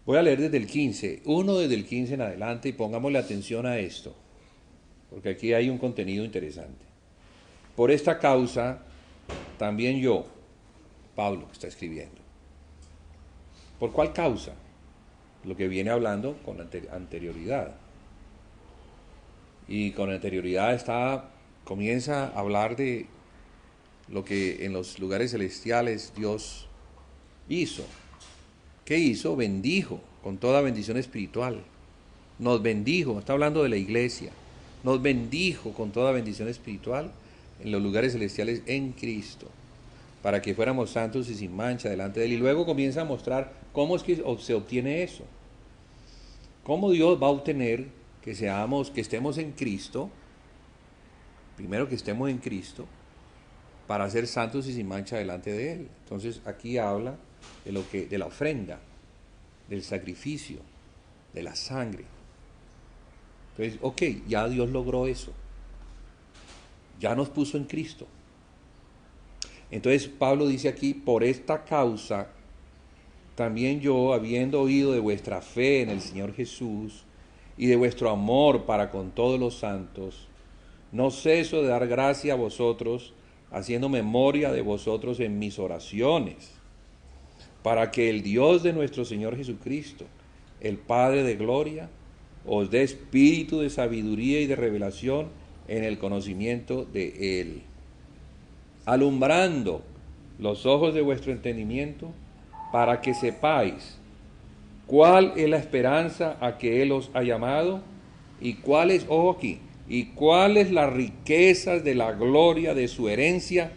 A: Voy a leer desde el 15, uno desde el 15 en adelante y pongámosle atención a esto, porque aquí hay un contenido interesante. Por esta causa, también yo, Pablo, está escribiendo. ¿Por cuál causa? Lo que viene hablando con anterioridad. Y con anterioridad comienza a hablar de lo que en los lugares celestiales Dios hizo. ¿Qué hizo? Bendijo con toda bendición espiritual. Nos bendijo, está hablando de la iglesia. Nos bendijo con toda bendición espiritual en los lugares celestiales en Cristo, para que fuéramos santos y sin mancha delante de Él. Y luego comienza a mostrar cómo es que se obtiene eso. Cómo Dios va a obtener que estemos en Cristo, primero que estemos en Cristo, para ser santos y sin mancha delante de Él. Entonces aquí habla de la ofrenda, del sacrificio, de la sangre. Entonces, ok, ya Dios logró eso. Ya nos puso en Cristo. Entonces Pablo dice aquí, por esta causa, también yo, habiendo oído de vuestra fe en el Señor Jesús y de vuestro amor para con todos los santos, no ceso de dar gracia a vosotros, haciendo memoria de vosotros en mis oraciones, para que el Dios de nuestro Señor Jesucristo, el Padre de gloria, os dé espíritu de sabiduría y de revelación en el conocimiento de Él, alumbrando los ojos de vuestro entendimiento, para que sepáis cuál es la esperanza a que Él os ha llamado, y cuáles, ojo aquí, y cuáles las riquezas de la gloria de su herencia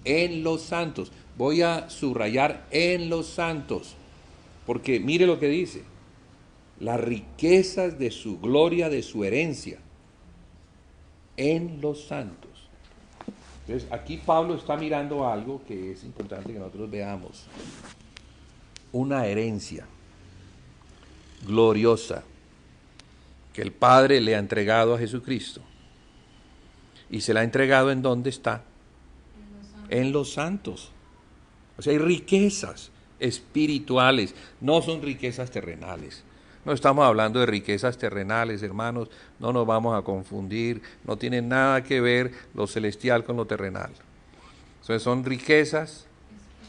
A: en los santos. Voy a subrayar en los santos, porque mire lo que dice, las riquezas de su gloria, de su herencia en los santos. Entonces aquí Pablo está mirando algo que es importante que nosotros veamos. Una herencia gloriosa que el Padre le ha entregado a Jesucristo. Y se la ha entregado ¿en dónde está? En los santos. O sea, hay riquezas espirituales, no son riquezas terrenales. No estamos hablando de riquezas terrenales, hermanos, no nos vamos a confundir, no tiene nada que ver lo celestial con lo terrenal. Entonces son riquezas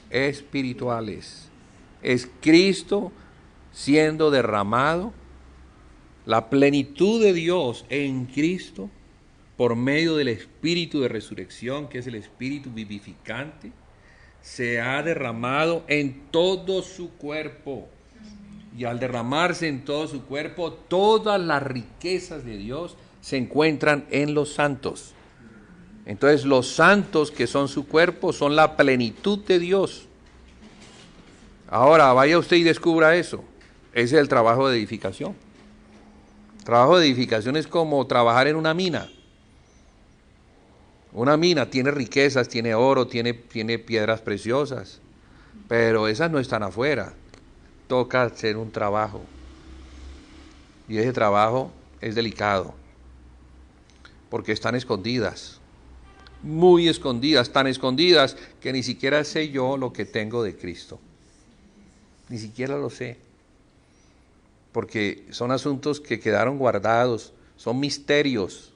A: espirituales. Es Cristo siendo derramado, la plenitud de Dios en Cristo, por medio del Espíritu de resurrección, que es el Espíritu vivificante, se ha derramado en todo su cuerpo. Y al derramarse en todo su cuerpo, todas las riquezas de Dios se encuentran en los santos. Entonces los santos que son su cuerpo son la plenitud de Dios. Ahora vaya usted y descubra eso. Ese es el trabajo de edificación. El trabajo de edificación es como trabajar en una mina. Una mina tiene riquezas, tiene oro, tiene piedras preciosas, pero esas no están afuera. Toca hacer un trabajo. Y ese trabajo es delicado, porque están escondidas, muy escondidas, tan escondidas que ni siquiera sé yo lo que tengo de Cristo. Ni siquiera lo sé, porque son asuntos que quedaron guardados, son misterios,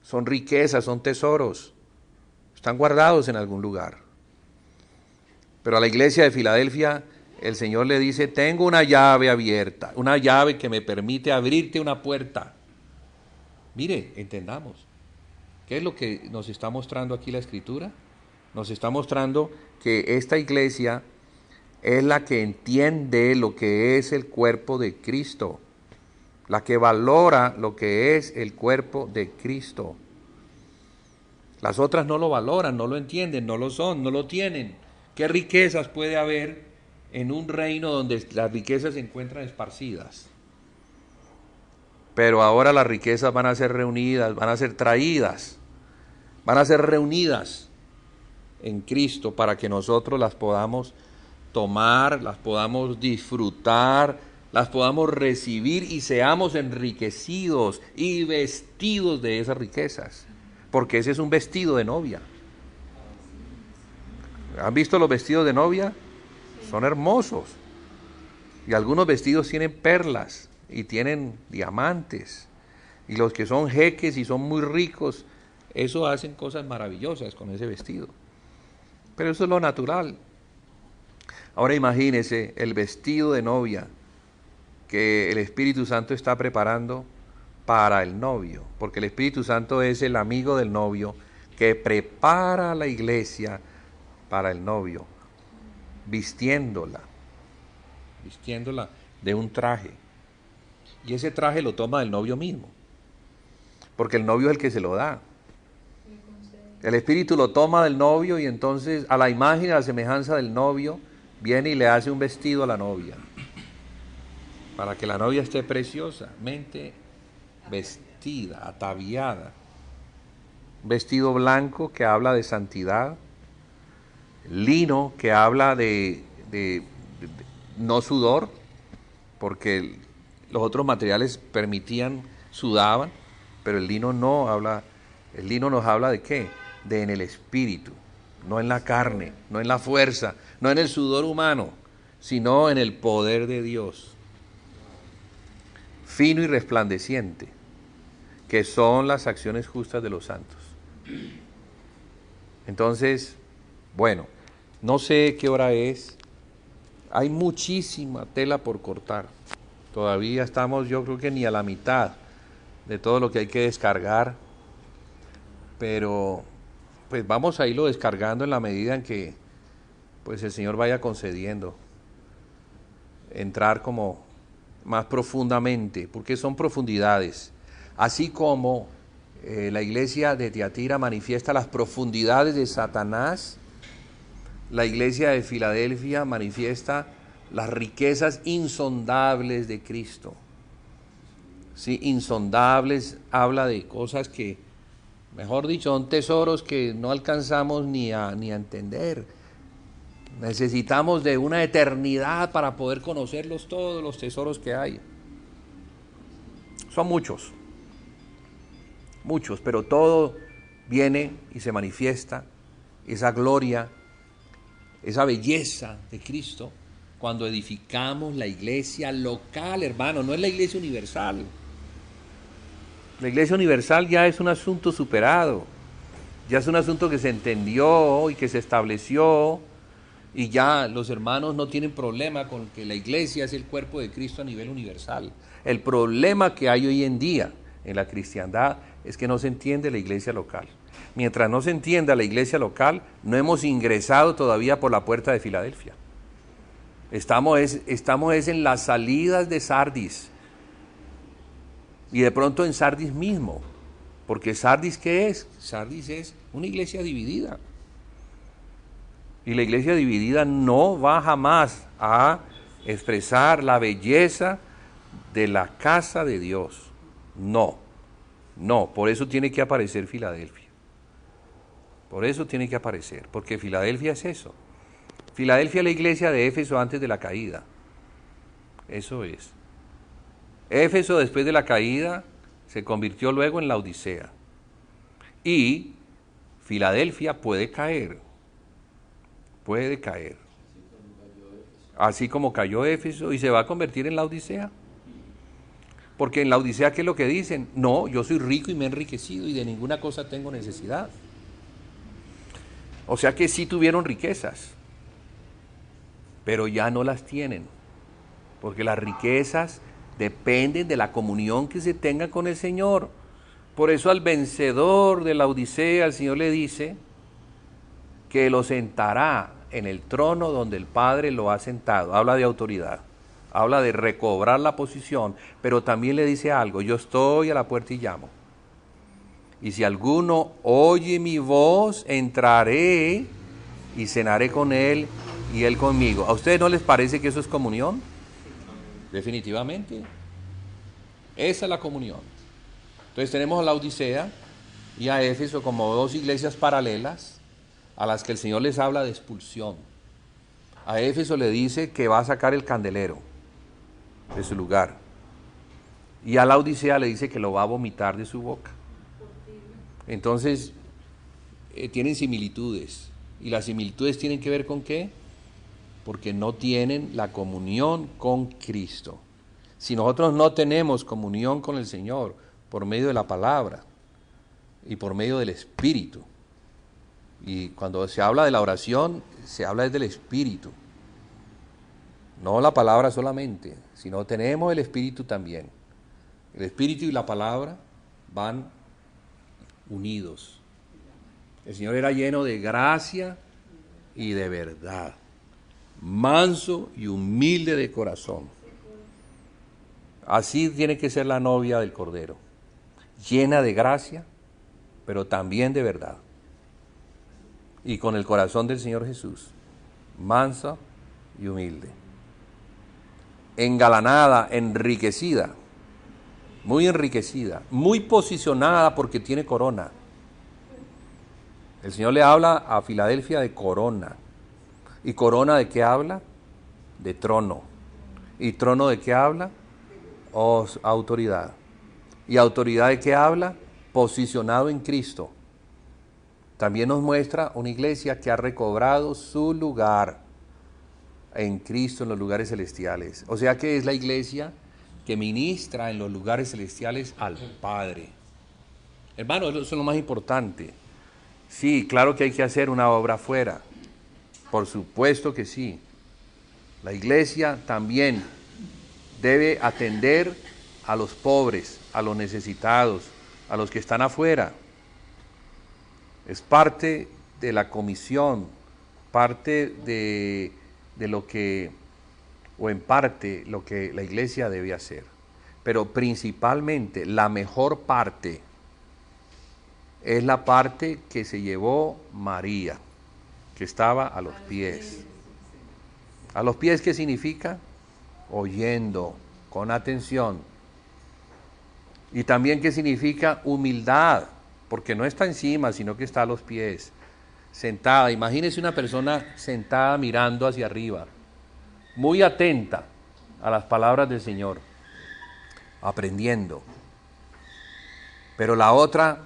A: son riquezas, son tesoros, están guardados en algún lugar. Pero a la iglesia de Filadelfia el Señor le dice, tengo una llave abierta, una llave que me permite abrirte una puerta. Mire, entendamos, ¿qué es lo que nos está mostrando aquí la Escritura? Nos está mostrando que esta iglesia es la que entiende lo que es el cuerpo de Cristo, la que valora lo que es el cuerpo de Cristo. Las otras no lo valoran, no lo entienden, no lo son, no lo tienen. ¿Qué riquezas puede haber en un reino donde las riquezas se encuentran esparcidas? Pero ahora las riquezas van a ser reunidas, van a ser traídas, van a ser reunidas en Cristo para que nosotros las podamos tomar, las podamos disfrutar, las podamos recibir y seamos enriquecidos y vestidos de esas riquezas, porque ese es un vestido de novia. ¿Han visto los vestidos de novia? Son hermosos. Y algunos vestidos tienen perlas y tienen diamantes. Y los que son jeques y son muy ricos, eso hacen cosas maravillosas con ese vestido. Pero eso es lo natural. Ahora imagínese el vestido de novia que el Espíritu Santo está preparando para el novio, porque el Espíritu Santo es el amigo del novio que prepara a la iglesia para el novio, vistiéndola de un traje. Y ese traje lo toma el novio mismo, porque el novio es el que se lo da. El Espíritu lo toma del novio y entonces a la imagen y a la semejanza del novio viene y le hace un vestido a la novia, para que la novia esté preciosamente vestida, ataviada. Un vestido blanco que habla de santidad, lino que habla de no sudor, porque los otros materiales sudaban, pero el lino no habla. El lino nos habla de ¿qué? De en el espíritu, no en la carne, no en la fuerza, no en el sudor humano, sino en el poder de Dios. Fino y resplandeciente, que son las acciones justas de los santos. Entonces, bueno, no sé qué hora es, hay muchísima tela por cortar. Todavía estamos, yo creo que ni a la mitad de todo lo que hay que descargar, pero pues vamos a irlo descargando en la medida en que pues el Señor vaya concediendo entrar como más profundamente, porque son profundidades. Así como la iglesia de Tiatira manifiesta las profundidades de Satanás, la iglesia de Filadelfia manifiesta las riquezas insondables de Cristo. Sí, insondables habla de cosas que, mejor dicho, son tesoros que no alcanzamos ni a entender. Necesitamos de una eternidad para poder conocerlos todos los tesoros que hay. Son muchos, pero todo viene y se manifiesta, esa gloria, esa belleza de Cristo, cuando edificamos la iglesia local, hermano, no es la iglesia universal. La iglesia universal ya es un asunto superado, ya es un asunto que se entendió y que se estableció, y ya los hermanos no tienen problema con que la iglesia es el cuerpo de Cristo a nivel universal. El problema que hay hoy en día en la cristiandad es que no se entiende la iglesia local. Mientras no se entienda la iglesia local, no hemos ingresado todavía por la puerta de Filadelfia. Estamos en las salidas de Sardis, y de pronto en Sardis mismo, porque Sardis, ¿qué es? Sardis es una iglesia dividida. Y la iglesia dividida no va jamás a expresar la belleza de la casa de Dios. No, por eso tiene que aparecer Filadelfia. Por eso tiene que aparecer, porque Filadelfia es eso. Filadelfia es la iglesia de Éfeso antes de la caída. Eso es. Éfeso después de la caída se convirtió luego en la Odisea. Y Filadelfia puede caer. Así como cayó Éfeso y se va a convertir en la Odisea. Porque en la Odisea, ¿qué es lo que dicen? No, yo soy rico y me he enriquecido y de ninguna cosa tengo necesidad. O sea que sí tuvieron riquezas, pero ya no las tienen, porque las riquezas dependen de la comunión que se tenga con el Señor. Por eso al vencedor de la Odisea el Señor le dice que lo sentará en el trono donde el Padre lo ha sentado. Habla de autoridad, habla de recobrar la posición, pero también le dice algo: yo estoy a la puerta y llamo. Y si alguno oye mi voz, entraré y cenaré con él y él conmigo. ¿A ustedes no les parece que eso es comunión? Definitivamente. Esa es la comunión. Entonces tenemos a la Odisea y a Éfeso como dos iglesias paralelas a las que el Señor les habla de expulsión. A Éfeso le dice que va a sacar el candelero de su lugar. Y a la Odisea le dice que lo va a vomitar de su boca. Entonces, tienen similitudes. ¿Y las similitudes tienen que ver con qué? porque no tienen la comunión con Cristo. Si nosotros no tenemos comunión con el Señor por medio de la palabra y por medio del Espíritu, y cuando se habla de la oración, se habla del Espíritu, no la palabra solamente, sino tenemos el Espíritu también. El Espíritu y la palabra van unidos. El Señor era lleno de gracia y de verdad, manso y humilde de corazón. Así tiene que ser la novia del Cordero, llena de gracia, pero también de verdad. Y con el corazón del Señor Jesús, mansa y humilde. Engalanada, enriquecida, muy posicionada porque tiene corona. El Señor le habla a Filadelfia de corona. ¿Y corona de qué habla? De trono. ¿Y trono de qué habla? Autoridad. ¿Y autoridad de qué habla? Posicionado en Cristo. También nos muestra una iglesia que ha recobrado su lugar en Cristo en los lugares celestiales. O sea que es la iglesia que ministra en los lugares celestiales al Padre. Hermano, eso es lo más importante. Sí, claro que hay que hacer una obra afuera. Por supuesto que sí. La iglesia también debe atender a los pobres, a los necesitados, a los que están afuera. Es parte de la comisión, parte de lo que, o en parte, lo que la iglesia debe hacer. Pero principalmente, la mejor parte es la parte que se llevó María, que estaba a los pies. ¿A los pies qué significa? Oyendo, con atención. Y también qué significa humildad, porque no está encima, sino que está a los pies, sentada. Imagínese una persona sentada mirando hacia arriba, muy atenta a las palabras del Señor, aprendiendo. Pero la otra,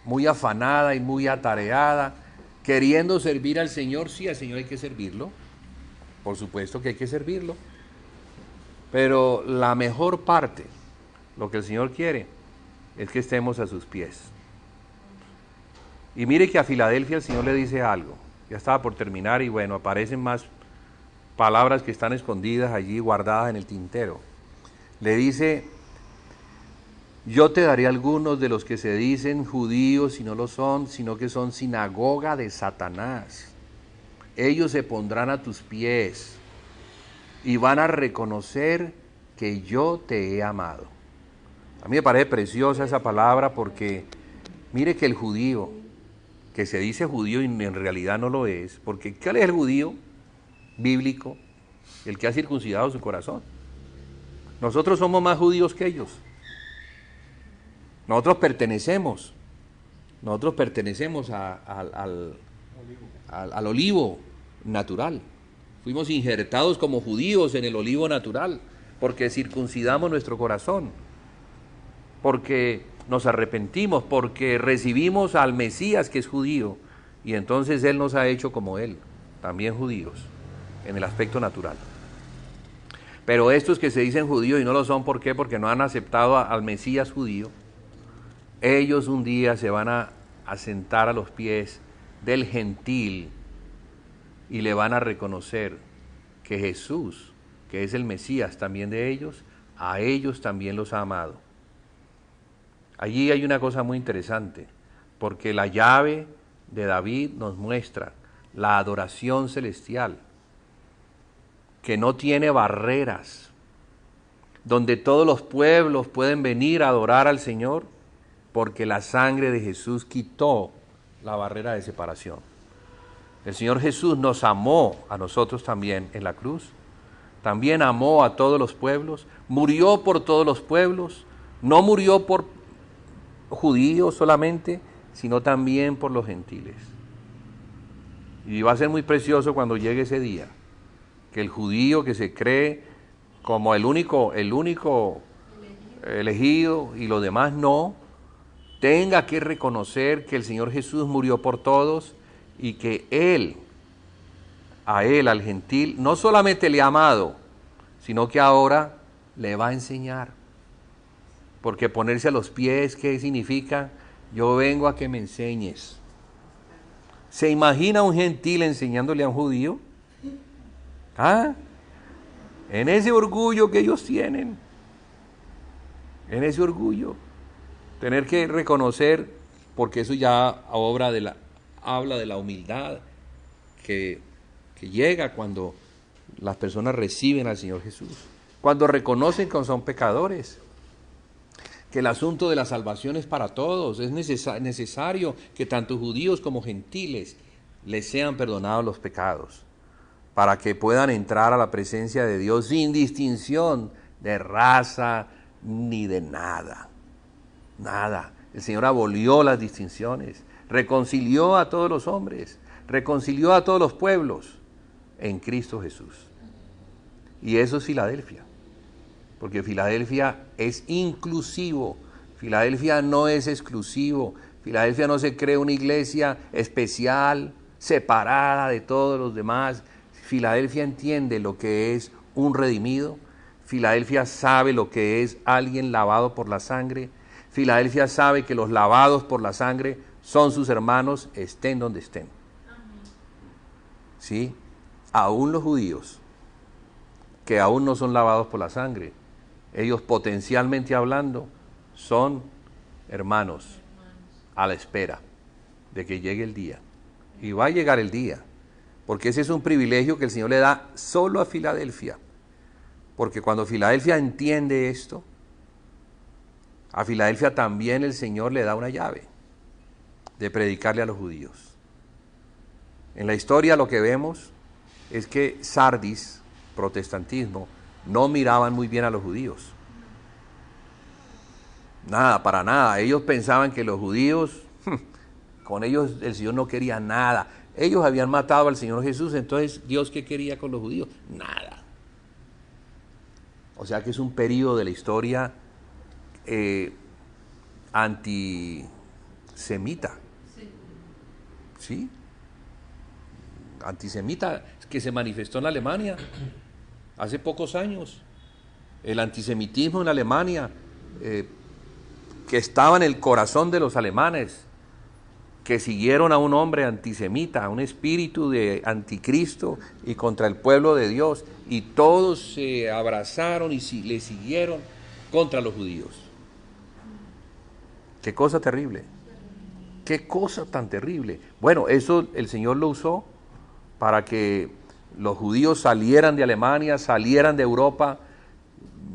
A: muy afanada y muy atareada, queriendo servir al Señor. Sí, al Señor hay que servirlo, por supuesto que hay que servirlo, pero la mejor parte, lo que el Señor quiere, es que estemos a sus pies. Y mire que a Filadelfia el Señor le dice algo. Ya estaba por terminar y bueno, aparecen más palabras que están escondidas allí, guardadas en el tintero. Le dice: yo te daré algunos de los que se dicen judíos y no lo son, sino que son sinagoga de Satanás. Ellos se pondrán a tus pies y van a reconocer que yo te he amado. A mí me parece preciosa esa palabra porque mire que el judío, que se dice judío y en realidad no lo es, porque ¿cuál es el judío bíblico? El que ha circuncidado su corazón. Nosotros somos más judíos que ellos. Nosotros pertenecemos al olivo natural. Fuimos injertados como judíos en el olivo natural, porque circuncidamos nuestro corazón, porque nos arrepentimos, porque recibimos al Mesías que es judío, y entonces Él nos ha hecho como Él, también judíos, en el aspecto natural. Pero estos que se dicen judíos y no lo son, ¿por qué? Porque no han aceptado al Mesías judío. Ellos un día se van a sentar a los pies del gentil y le van a reconocer que Jesús, que es el Mesías también de ellos, a ellos también los ha amado. Allí hay una cosa muy interesante, porque la llave de David nos muestra la adoración celestial, que no tiene barreras, donde todos los pueblos pueden venir a adorar al Señor, porque la sangre de Jesús quitó la barrera de separación. El Señor Jesús nos amó a nosotros también en la cruz, también amó a todos los pueblos, murió por todos los pueblos, no murió por judíos solamente, sino también por los gentiles. Y va a ser muy precioso cuando llegue ese día, que el judío que se cree como el único elegido y los demás no, tenga que reconocer que el Señor Jesús murió por todos y que Él a él, al gentil, no solamente le ha amado, sino que ahora le va a enseñar. Porque ponerse a los pies, ¿qué significa? Yo vengo a que me enseñes. ¿Se imagina un gentil enseñándole a un judío? ¿Ah? En ese orgullo que ellos tienen, en ese orgullo, tener que reconocer, porque eso ya habla de la humildad que llega cuando las personas reciben al Señor Jesús, cuando reconocen que son pecadores, que el asunto de la salvación es para todos, es necesario que tanto judíos como gentiles les sean perdonados los pecados, para que puedan entrar a la presencia de Dios sin distinción de raza ni de nada. Nada. El Señor abolió las distinciones, reconcilió a todos los hombres, reconcilió a todos los pueblos en Cristo Jesús. Y eso es Filadelfia, porque Filadelfia es inclusivo, Filadelfia no es exclusivo, Filadelfia no se cree una iglesia especial, separada de todos los demás. Filadelfia entiende lo que es un redimido, Filadelfia sabe lo que es alguien lavado por la sangre, Filadelfia sabe que los lavados por la sangre son sus hermanos, estén donde estén. ¿Sí? Aún los judíos, que aún no son lavados por la sangre, ellos potencialmente hablando, son hermanos a la espera de que llegue el día. Y va a llegar el día, porque ese es un privilegio que el Señor le da solo a Filadelfia. Porque cuando Filadelfia entiende esto, a Filadelfia también el Señor le da una llave de predicarle a los judíos. En la historia lo que vemos es que Sardis, protestantismo, no miraban muy bien a los judíos. Nada, para nada. Ellos pensaban que los judíos, con ellos el Señor no quería nada. Ellos habían matado al Señor Jesús, entonces ¿Dios qué quería con los judíos? Nada. O sea que es un periodo de la historia antisemita. ¿Sí? Antisemita que se manifestó en Alemania hace pocos años. El antisemitismo en Alemania, que estaba en el corazón de los alemanes, que siguieron a un hombre antisemita, a un espíritu de anticristo y contra el pueblo de Dios, y todos se abrazaron y le siguieron contra los judíos. Qué cosa terrible, qué cosa tan terrible. Bueno, eso el Señor lo usó para que los judíos salieran de Alemania, salieran de Europa,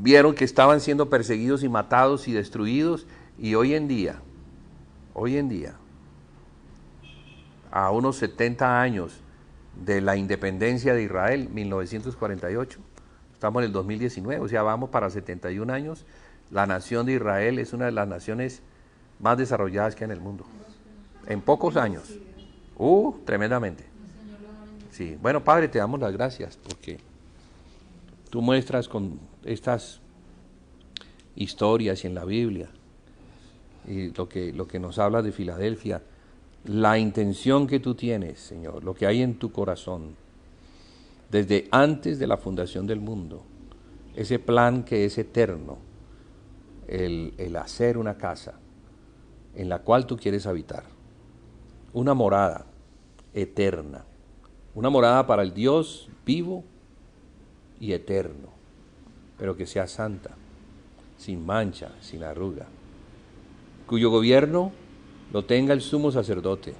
A: vieron que estaban siendo perseguidos y matados y destruidos, y hoy en día, a unos 70 años de la independencia de Israel, 1948, estamos en el 2019, o sea, vamos para 71 años, la nación de Israel es una de las naciones más desarrolladas que hay en el mundo, en pocos años, tremendamente. Sí, bueno, Padre, te damos las gracias porque tú muestras con estas historias y en la Biblia y lo que nos habla de Filadelfia, la intención que tú tienes, Señor, lo que hay en tu corazón, desde antes de la fundación del mundo, ese plan que es eterno, el hacer una casa en la cual tú quieres habitar, una morada eterna, una morada para el Dios vivo y eterno, pero que sea santa, sin mancha, sin arruga, cuyo gobierno lo tenga el sumo sacerdote,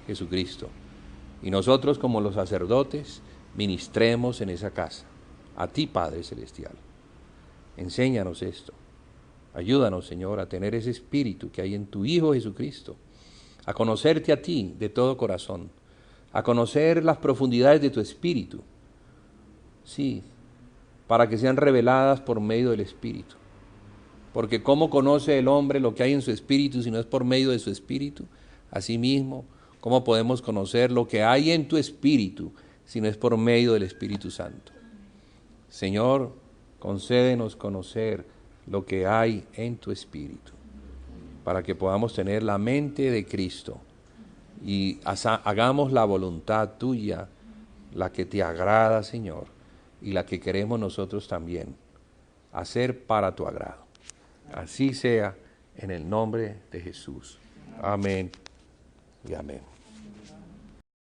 A: Jesucristo, y nosotros como los sacerdotes ministremos en esa casa, a ti, Padre Celestial. Enséñanos esto, ayúdanos, Señor, a tener ese espíritu que hay en tu Hijo Jesucristo, a conocerte a ti de todo corazón, a conocer las profundidades de tu espíritu, sí, para que sean reveladas por medio del espíritu. Porque ¿cómo conoce el hombre lo que hay en su espíritu si no es por medio de su espíritu? Asimismo, ¿cómo podemos conocer lo que hay en tu espíritu si no es por medio del Espíritu Santo? Señor, concédenos conocer lo que hay en tu espíritu, para que podamos tener la mente de Cristo y hagamos la voluntad tuya, la que te agrada, Señor, y la que queremos nosotros también hacer para tu agrado. Así sea, en el nombre de Jesús. Amén y amén.